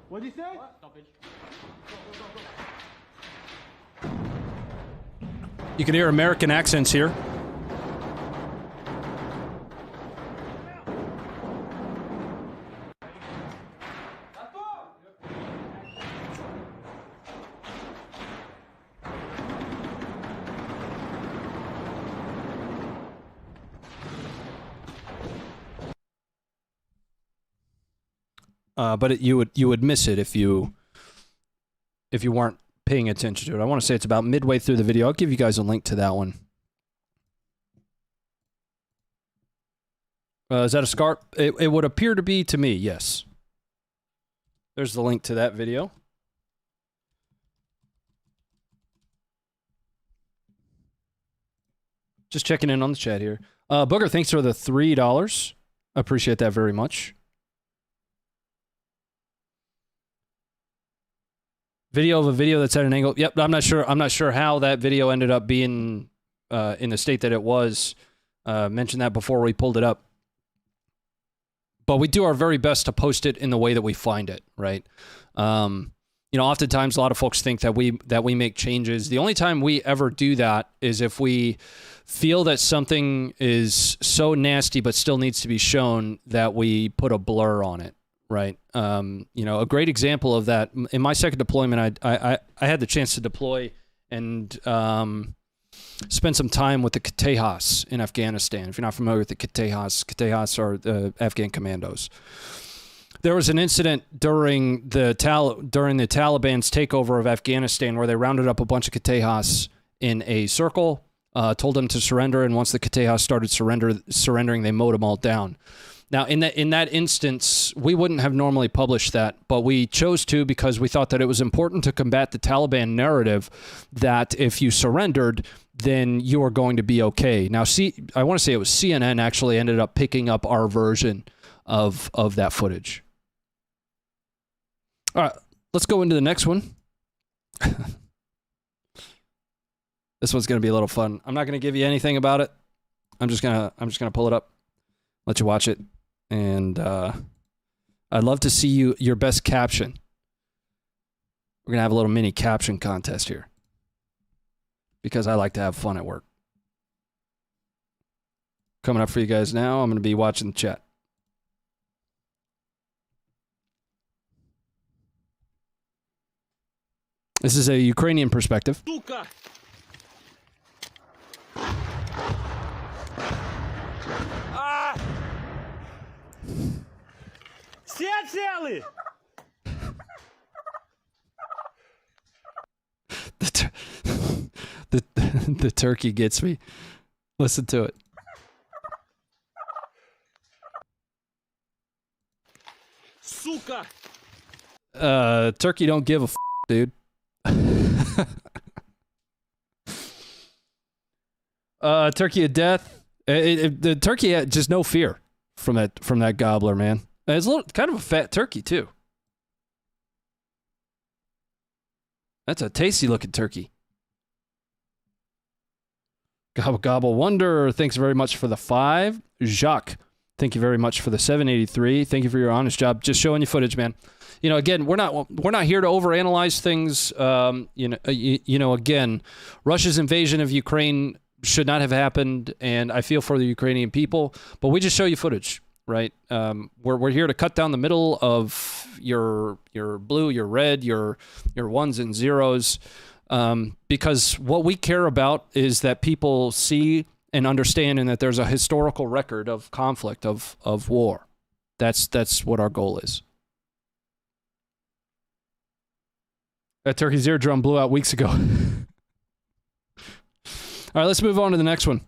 What did you say? You can hear American accents here. But you would miss it if you weren't paying attention to it. I want to say it's about midway through the video. I'll give you guys a link to that one. Is that a scarp? It would appear to be to me, yes. There's the link to that video. Just checking in on the chat here. Booger, thanks for the $3. I appreciate that very much. Video of a video that's at an angle. Yep, I'm not sure how that video ended up being in the state that it was. Mentioned that before we pulled it up. But we do our very best to post it in the way that we find it, right? You know, oftentimes a lot of folks think that we make changes. The only time we ever do that is if we feel that something is so nasty but still needs to be shown that we put a blur on it. Right. You know, a great example of that in my second deployment, I had the chance to deploy and spend some time with the Kitehas in Afghanistan. If you're not familiar with the Kitehas are the Afghan commandos. There was an incident during the Taliban's takeover of Afghanistan where they rounded up a bunch of Kitehas in a circle, told them to surrender, and once the Kitehas started surrendering, they mowed them all down. Now, in that instance, we wouldn't have normally published that, but we chose to because we thought that it was important to combat the Taliban narrative that if you surrendered, then you are going to be okay. Now, I want to say it was CNN actually ended up picking up our version of that footage. All right, let's go into the next one. This one's going to be a little fun. I'm not going to give you anything about it. I'm just gonna pull it up, let you watch it. And I'd love to see your best caption. We're going to have a little mini caption contest here because I like to have fun at work. Coming up for you guys now, I'm going to be watching the chat. This is a Ukrainian perspective. Все целы! The turkey gets me. Listen to it. Сука! Turkey don't give a f, dude. Turkey of death. The turkey had just no fear from that gobbler, man. It's a little kind of a fat turkey too. That's a tasty looking turkey. Gobble Gobble Wonder, thanks very much for the 5. Jacques, thank you very much for the 783. Thank you for your honest job. Just showing you footage, man. You know, again, we're not here to overanalyze things. Again, Russia's invasion of Ukraine should not have happened, and I feel for the Ukrainian people. But we just show you footage, right? We're here to cut down the middle of your blue, your red, your ones and zeros. Because what we care about is that people see and understand, and that there's a historical record of conflict, of war. That's what our goal is. That turkey's eardrum blew out weeks ago. All right, let's move on to the next one.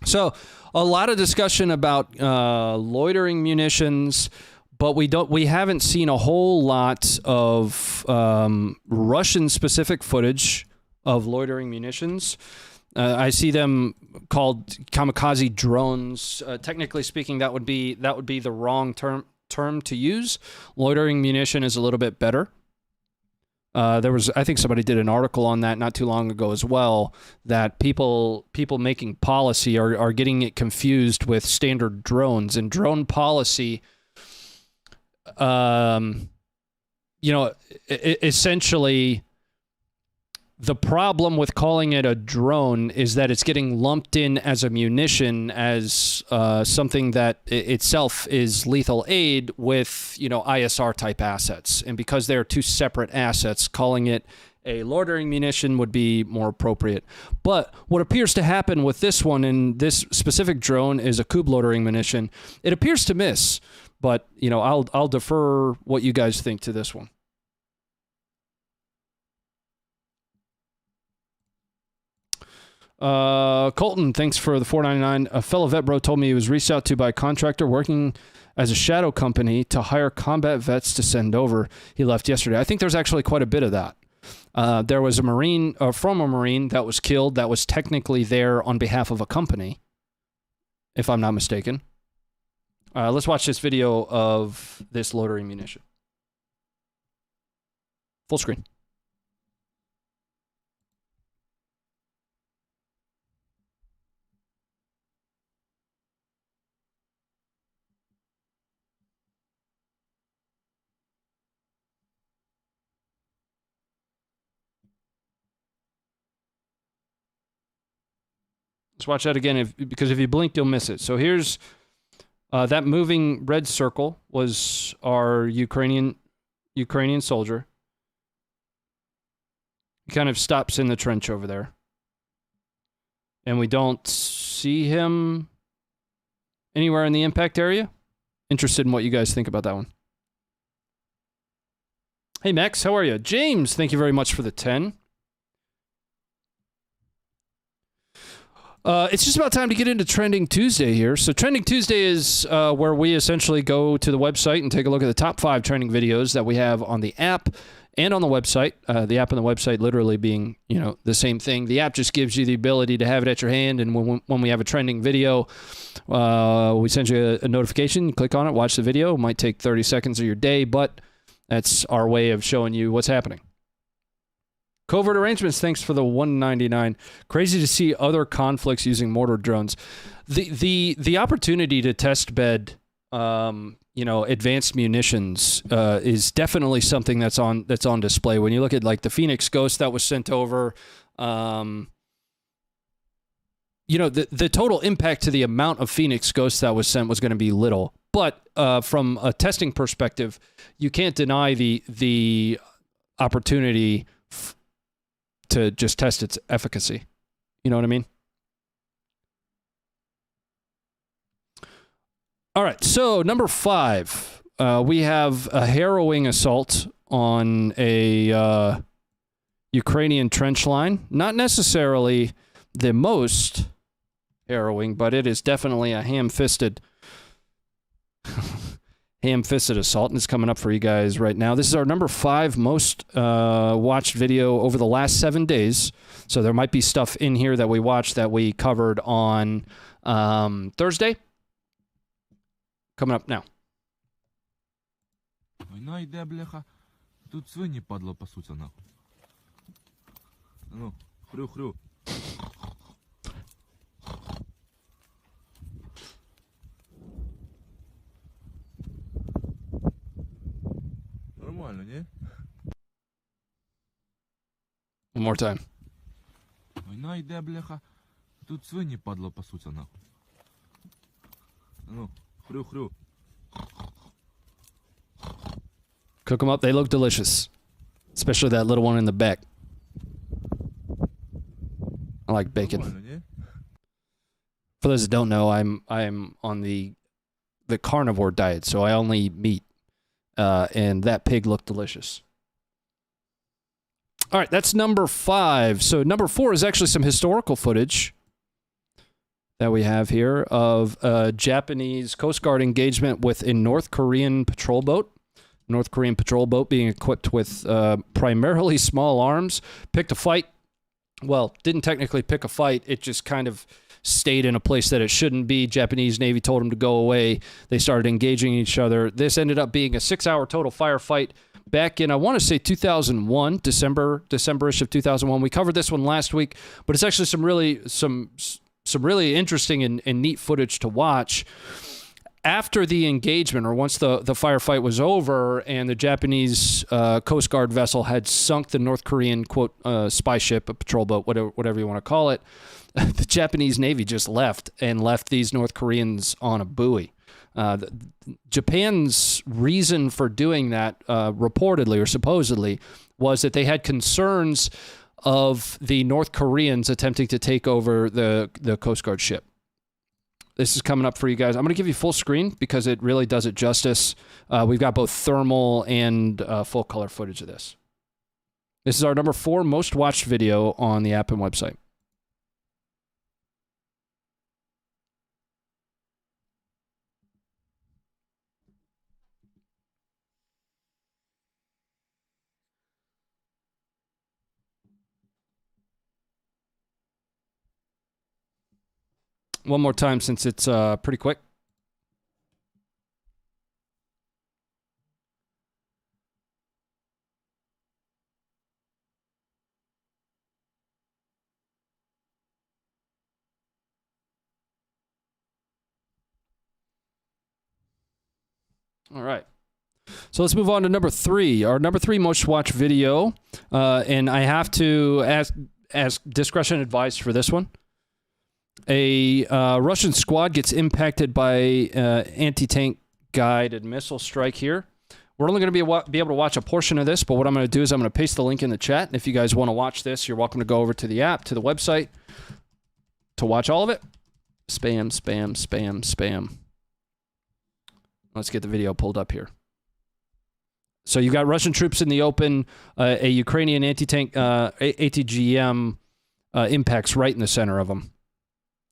So, a lot of discussion about loitering munitions, but we haven't seen a whole lot of Russian-specific footage of loitering munitions. I see them called kamikaze drones. Technically speaking, that would be the wrong term to use. Loitering munition is a little bit better. I think somebody did an article on that not too long ago as well, that people making policy are getting it confused with standard drones, and drone policy, essentially the problem with calling it a drone is that it's getting lumped in as a munition, as something that itself is lethal aid with, ISR type assets. And because they're two separate assets, calling it a loitering munition would be more appropriate. But what appears to happen with this one, and this specific drone is a Kub loitering munition, it appears to miss. But, I'll defer what you guys think to this one. Colton, thanks for the $4.99. A fellow vet bro told me he was reached out to by a contractor working as a shadow company to hire combat vets to send over. He left yesterday. I think there's actually quite a bit of that. There was a former Marine that was killed that was technically there on behalf of a company, if I'm not mistaken. Let's watch this video of this loitering munition. Full screen. Let's watch that again, because if you blink, you'll miss it. So here's that moving red circle was our Ukrainian soldier. He kind of stops in the trench over there. And we don't see him anywhere in the impact area. Interested in what you guys think about that one. Hey, Max, how are you? James, thank you very much for the 10. It's just about time to get into Trending Tuesday here. So Trending Tuesday is where we essentially go to the website and take a look at the top 5 trending videos that we have on the app and on the website. The app and the website literally being, the same thing. The app just gives you the ability to have it at your hand, and when we have a trending video, we send you a notification. You click on it, watch the video. It might take 30 seconds of your day, but that's our way of showing you what's happening. Covert Arrangements, thanks for the $1.99. Crazy to see other conflicts using mortar drones. The opportunity to test bed, advanced munitions is definitely something that's on display. When you look at like the Phoenix Ghost that was sent over, the total impact to the amount of Phoenix Ghosts that was sent was going to be little. But from a testing perspective, you can't deny the opportunity to just test its efficacy. You know what I mean? All right, so number 5, we have a harrowing assault on a Ukrainian trench line. Not necessarily the most harrowing, but it is definitely a ham-fisted assault, and it's coming up for you guys right now. This is our number 5 most watched video over the last 7 days. So there might be stuff in here that we watched that we covered on Thursday. Coming up now. Война йде, бляха. Тут свині, падло, пасуться, нахуй. Ну, хрю-хрю. Нормально, не? One more time. Война йде, бляха. Тут свині, падло, пасуться, нахуй. Ну, хрю-хрю. Cook them up. They look delicious. Especially that little one in the back. I like bacon. Нормально, не? For those that don't know, I'm on the carnivore diet, so I only eat meat. And that pig looked delicious. All right, that's number 5. So number 4 is actually some historical footage that we have here of a Japanese Coast Guard engagement with a North Korean patrol boat. North Korean patrol boat being equipped with primarily small arms. Picked a fight. Well, didn't technically pick a fight. It just kind of stayed in a place that it shouldn't be. Japanese Navy told them to go away. They started engaging each other. This ended up being a 6-hour total firefight back in, I want to say 2001, December-ish of 2001. We covered this one last week, but it's actually some really interesting and neat footage to watch. After the engagement, or once the firefight was over and the Japanese Coast Guard vessel had sunk the North Korean, quote, spy ship, a patrol boat, whatever you want to call it, the Japanese Navy just left these North Koreans on a buoy. Japan's reason for doing that, reportedly or supposedly, was that they had concerns of the North Koreans attempting to take over the Coast Guard ship. This is coming up for you guys. I'm going to give you full screen because it really does it justice. We've got both thermal and full color footage of this. This is our number 4 most watched video on the app and website. One more time since it's pretty quick. All right. So let's move on to number 3. Our number 3 most watched video. And I have to ask discretion advised for this one. A Russian squad gets impacted by anti-tank guided missile strike here. We're only going to be able to watch a portion of this, but what I'm going to do is I'm going to paste the link in the chat. And if you guys want to watch this, you're welcome to go over to the app, to the website, to watch all of it. Spam, spam, spam, spam. Let's get the video pulled up here. So you got Russian troops in the open, a Ukrainian anti-tank ATGM impacts right in the center of them.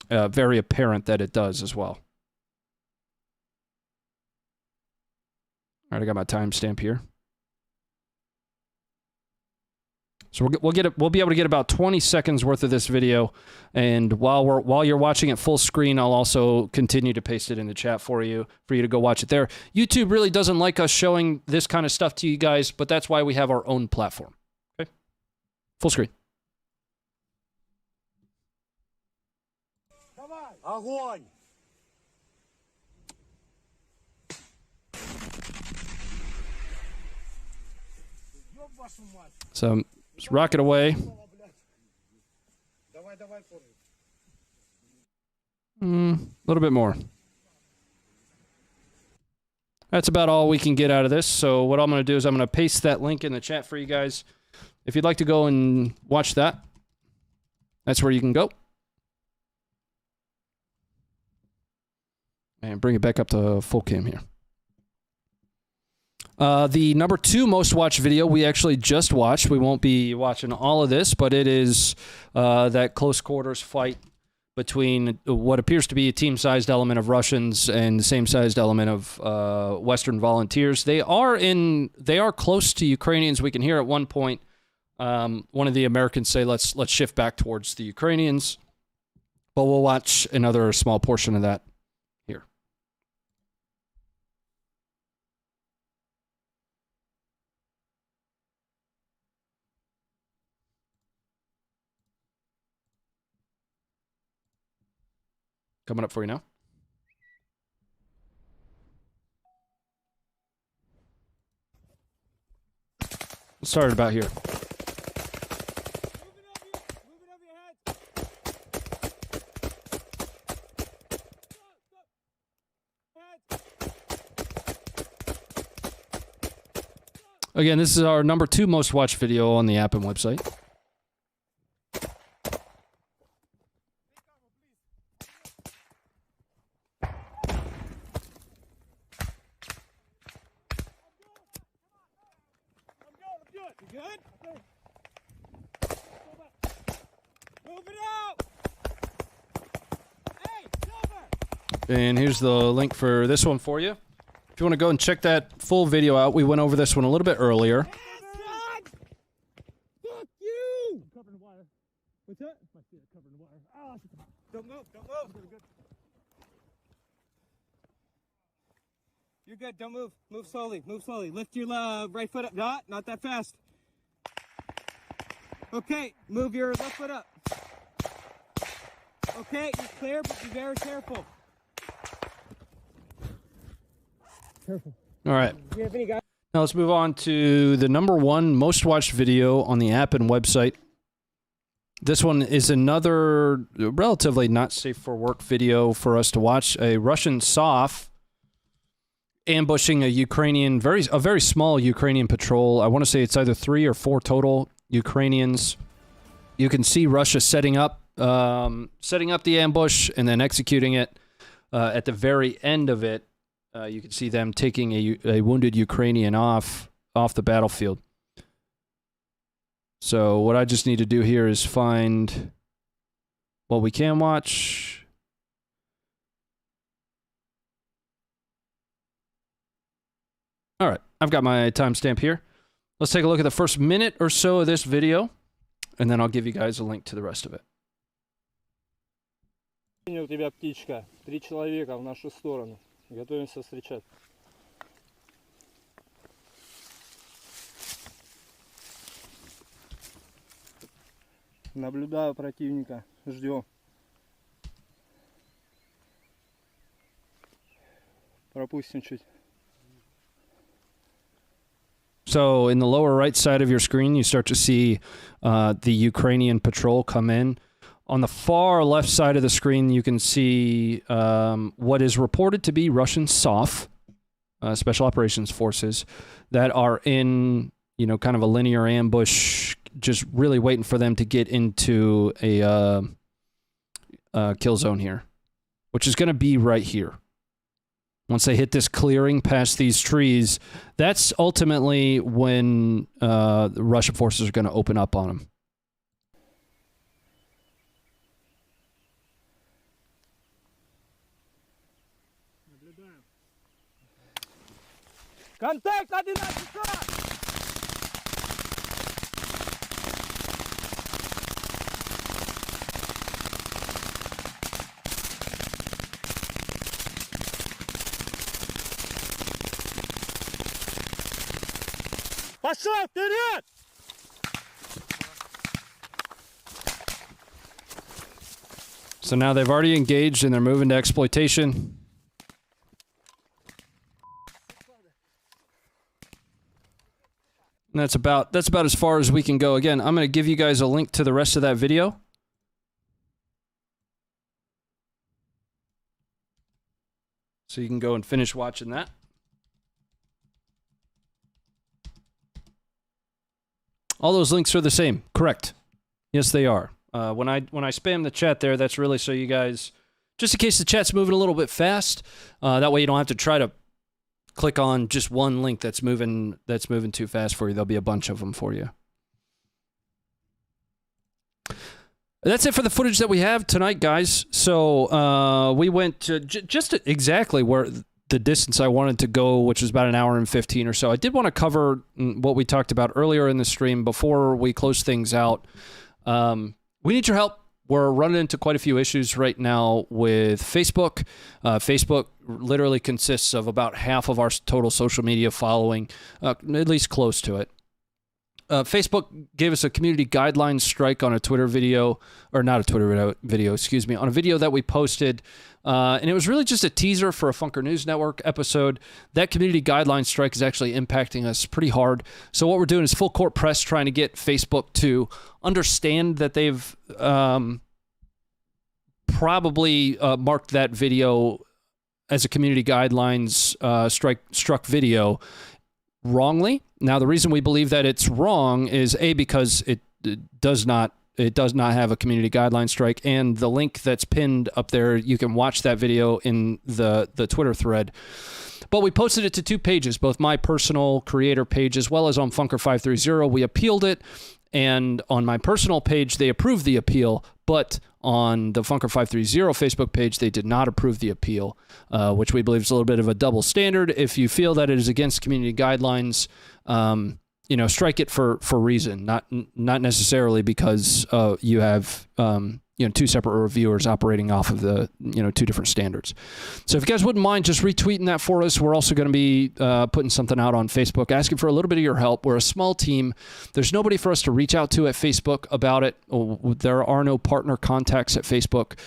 Very apparent that it does as well. All right, I got my timestamp here. So we'll be able to get about 20 seconds worth of this video, and while you're watching it full screen, I'll also continue to paste it in the chat for you to go watch it there. YouTube really doesn't like us showing this kind of stuff to you guys, but that's why we have our own platform. Okay, full screen. Огонь! So just rocket away. A little bit more. That's about all we can get out of this. So what I'm going to do is I'm going to paste that link in the chat for you guys. If you'd like to go and watch that, that's where you can go. And bring it back up to full cam here. The number 2 most watched video we actually just watched. We won't be watching all of this, but it is that close quarters fight between what appears to be a team-sized element of Russians and the same-sized element of Western volunteers. They are close to Ukrainians. We can hear at one point one of the Americans say, "Let's shift back towards the Ukrainians." But we'll watch another small portion of that here. Coming up for you now. Let's start about here. Again, this is our #2 most watched video on the app and website. And here's the link for this one for you. If you want to go and check that full video out, we went over this one a little bit earlier. Fuck you! Covering the wire. What's that? My feet are covering the wire. Oh, don't move, don't move. You're good, don't move. Move slowly, move slowly. Lift your right foot up. Not that fast. Okay, move your left foot up. Okay, you're clear, but be very careful. Careful. All right. Do you have any guys? Now let's move on to the #1 most watched video on the app and website. This one is another relatively not safe for work video for us to watch. A Russian SOF ambushing a very small Ukrainian patrol. I want to say it's either 3 or 4 total Ukrainians. You can see Russia setting up the ambush and then executing it. At the very end of it, you can see them taking a wounded Ukrainian off the battlefield. So what I just need to do here is find what we can watch. All right, I've got my timestamp here. Let's take a look at the first minute or so of this video, and then I'll give you guys a link to the rest of it. У тебя птичка. 3 человека в нашу сторону. Готовимся встречать. Наблюдаю противника. Ждем. Пропустим чуть. So in the lower right side of your screen, you start to see the Ukrainian patrol come in. On the far left side of the screen, you can see what is reported to be Russian SOF, Special Operations Forces, that are in, kind of a linear ambush, just really waiting for them to get into a kill zone here, which is going to be right here. Once they hit this clearing past these trees, that's ultimately when the Russian forces are going to open up on them. Контакт 11 часов! Пошел вперед! So now they've already engaged and they're moving to exploitation. And that's about as far as we can go. Again, I'm going to give you guys a link to the rest of that video. So you can go and finish watching that. All those links are the same, correct? Yes, they are. When I spam the chat there, that's really so you guys, just in case the chat's moving a little bit fast, that way you don't have to try to click on just one link that's moving too fast for you. There'll be a bunch of them for you. That's it for the footage that we have tonight, guys. So we went to just exactly where the distance I wanted to go, which was about 1 hour and 15 or so. I did want to cover what we talked about earlier in the stream before we close things out. We need your help. we're running into quite a few issues right now with Facebook. Facebook literally consists of about half of our total social media following, at least close to it. Facebook gave us a community guidelines strike on a Twitter video, or not a Twitter video, excuse me, on a video that we posted. And it was really just a teaser for a Funker News Network episode. That community guidelines strike is actually impacting us pretty hard. So what we're doing is full court press trying to get Facebook to understand that they've probably marked that video as a community guidelines struck video wrongly. Now, the reason we believe that it's wrong is because it does not have a community guideline strike, and the link that's pinned up there, you can watch that video in the Twitter thread. But we posted it to 2 pages, both my personal creator page as well as on Funker 530. We appealed it, and on my personal page, they approved the appeal, but on the Funker 530 Facebook page, they did not approve the appeal, which we believe is a little bit of a double standard. If you feel that it is against community guidelines, strike it for reason, not necessarily because you have 2 separate reviewers operating off of the 2 different standards. So if you guys wouldn't mind just retweeting that for us, we're also going to be putting something out on Facebook asking for a little bit of your help. We're a small team. There's nobody for us to reach out to at Facebook about it. There are no partner contacts at Facebook.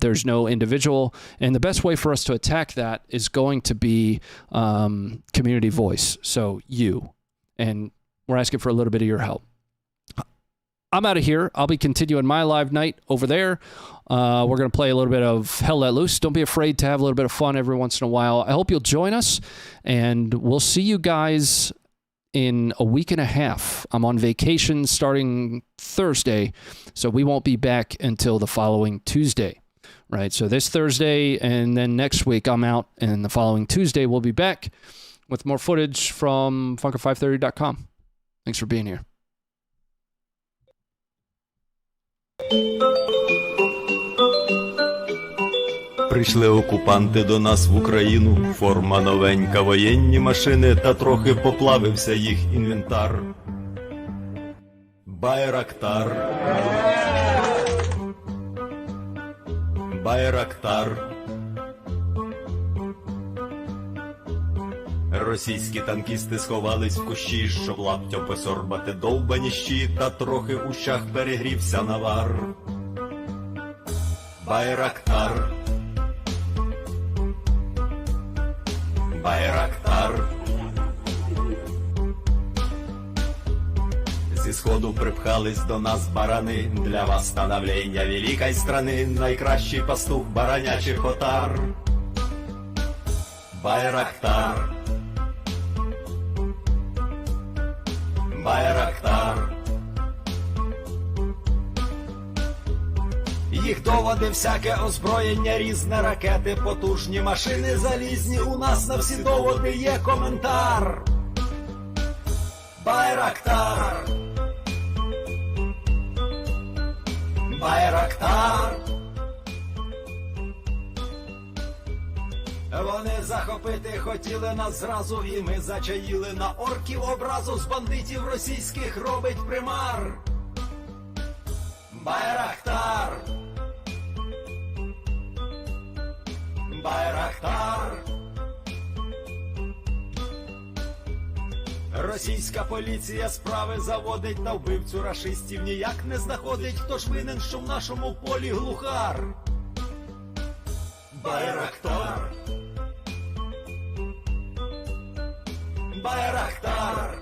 There's no individual. And the best way for us to attack that is going to be community voice. So you. And we're asking for a little bit of your help. I'm out of here. I'll be continuing my live night over there. We're going to play a little bit of Hell Let Loose. Don't be afraid to have a little bit of fun every once in a while. I hope you'll join us, and we'll see you guys in a week and a half. I'm on vacation starting Thursday, so we won't be back until the following Tuesday, right? So this Thursday, and then next week I'm out, and the following Tuesday we'll be back with more footage from Funker530.com. Thanks for being here. Прийшли окупанти до нас в Україну, форма новенька, воєнні машини, та трохи поплавився їх інвентар. Байрактар. Байрактар. Російські танкісти сховались в кущі, щоб лаптям посорбати довбані щі, та трохи у щах перегрівся навар. Байрактар. Байрактар. Зі сходу припхались до нас барани, для восстановлення великої страни, найкращий пастух баранячих отар. Байрактар. Байрактар. Їх доводи, всяке озброєння, різне, ракети, потужні машини залізні, у нас на всі доводи є коментар. Байрактар. Байрактар. Вони захопити хотіли нас зразу, і ми зачаїли на орків образу, з бандитів російських робить примар. Байрактар. Байрактар. Російська поліція справи заводить, та вбивцю рашистів ніяк не знаходить, хто ж винен, що в нашому полі глухар. Байрактар. Байрактар.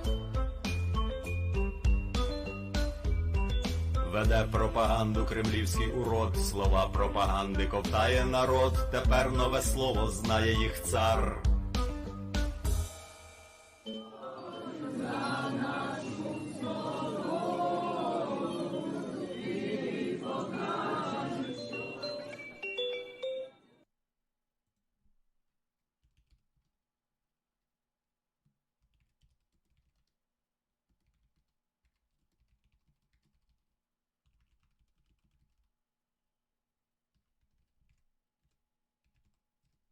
Веде пропаганду кремлівський урод, слова пропаганди ковтає народ, тепер нове слово знає їх цар.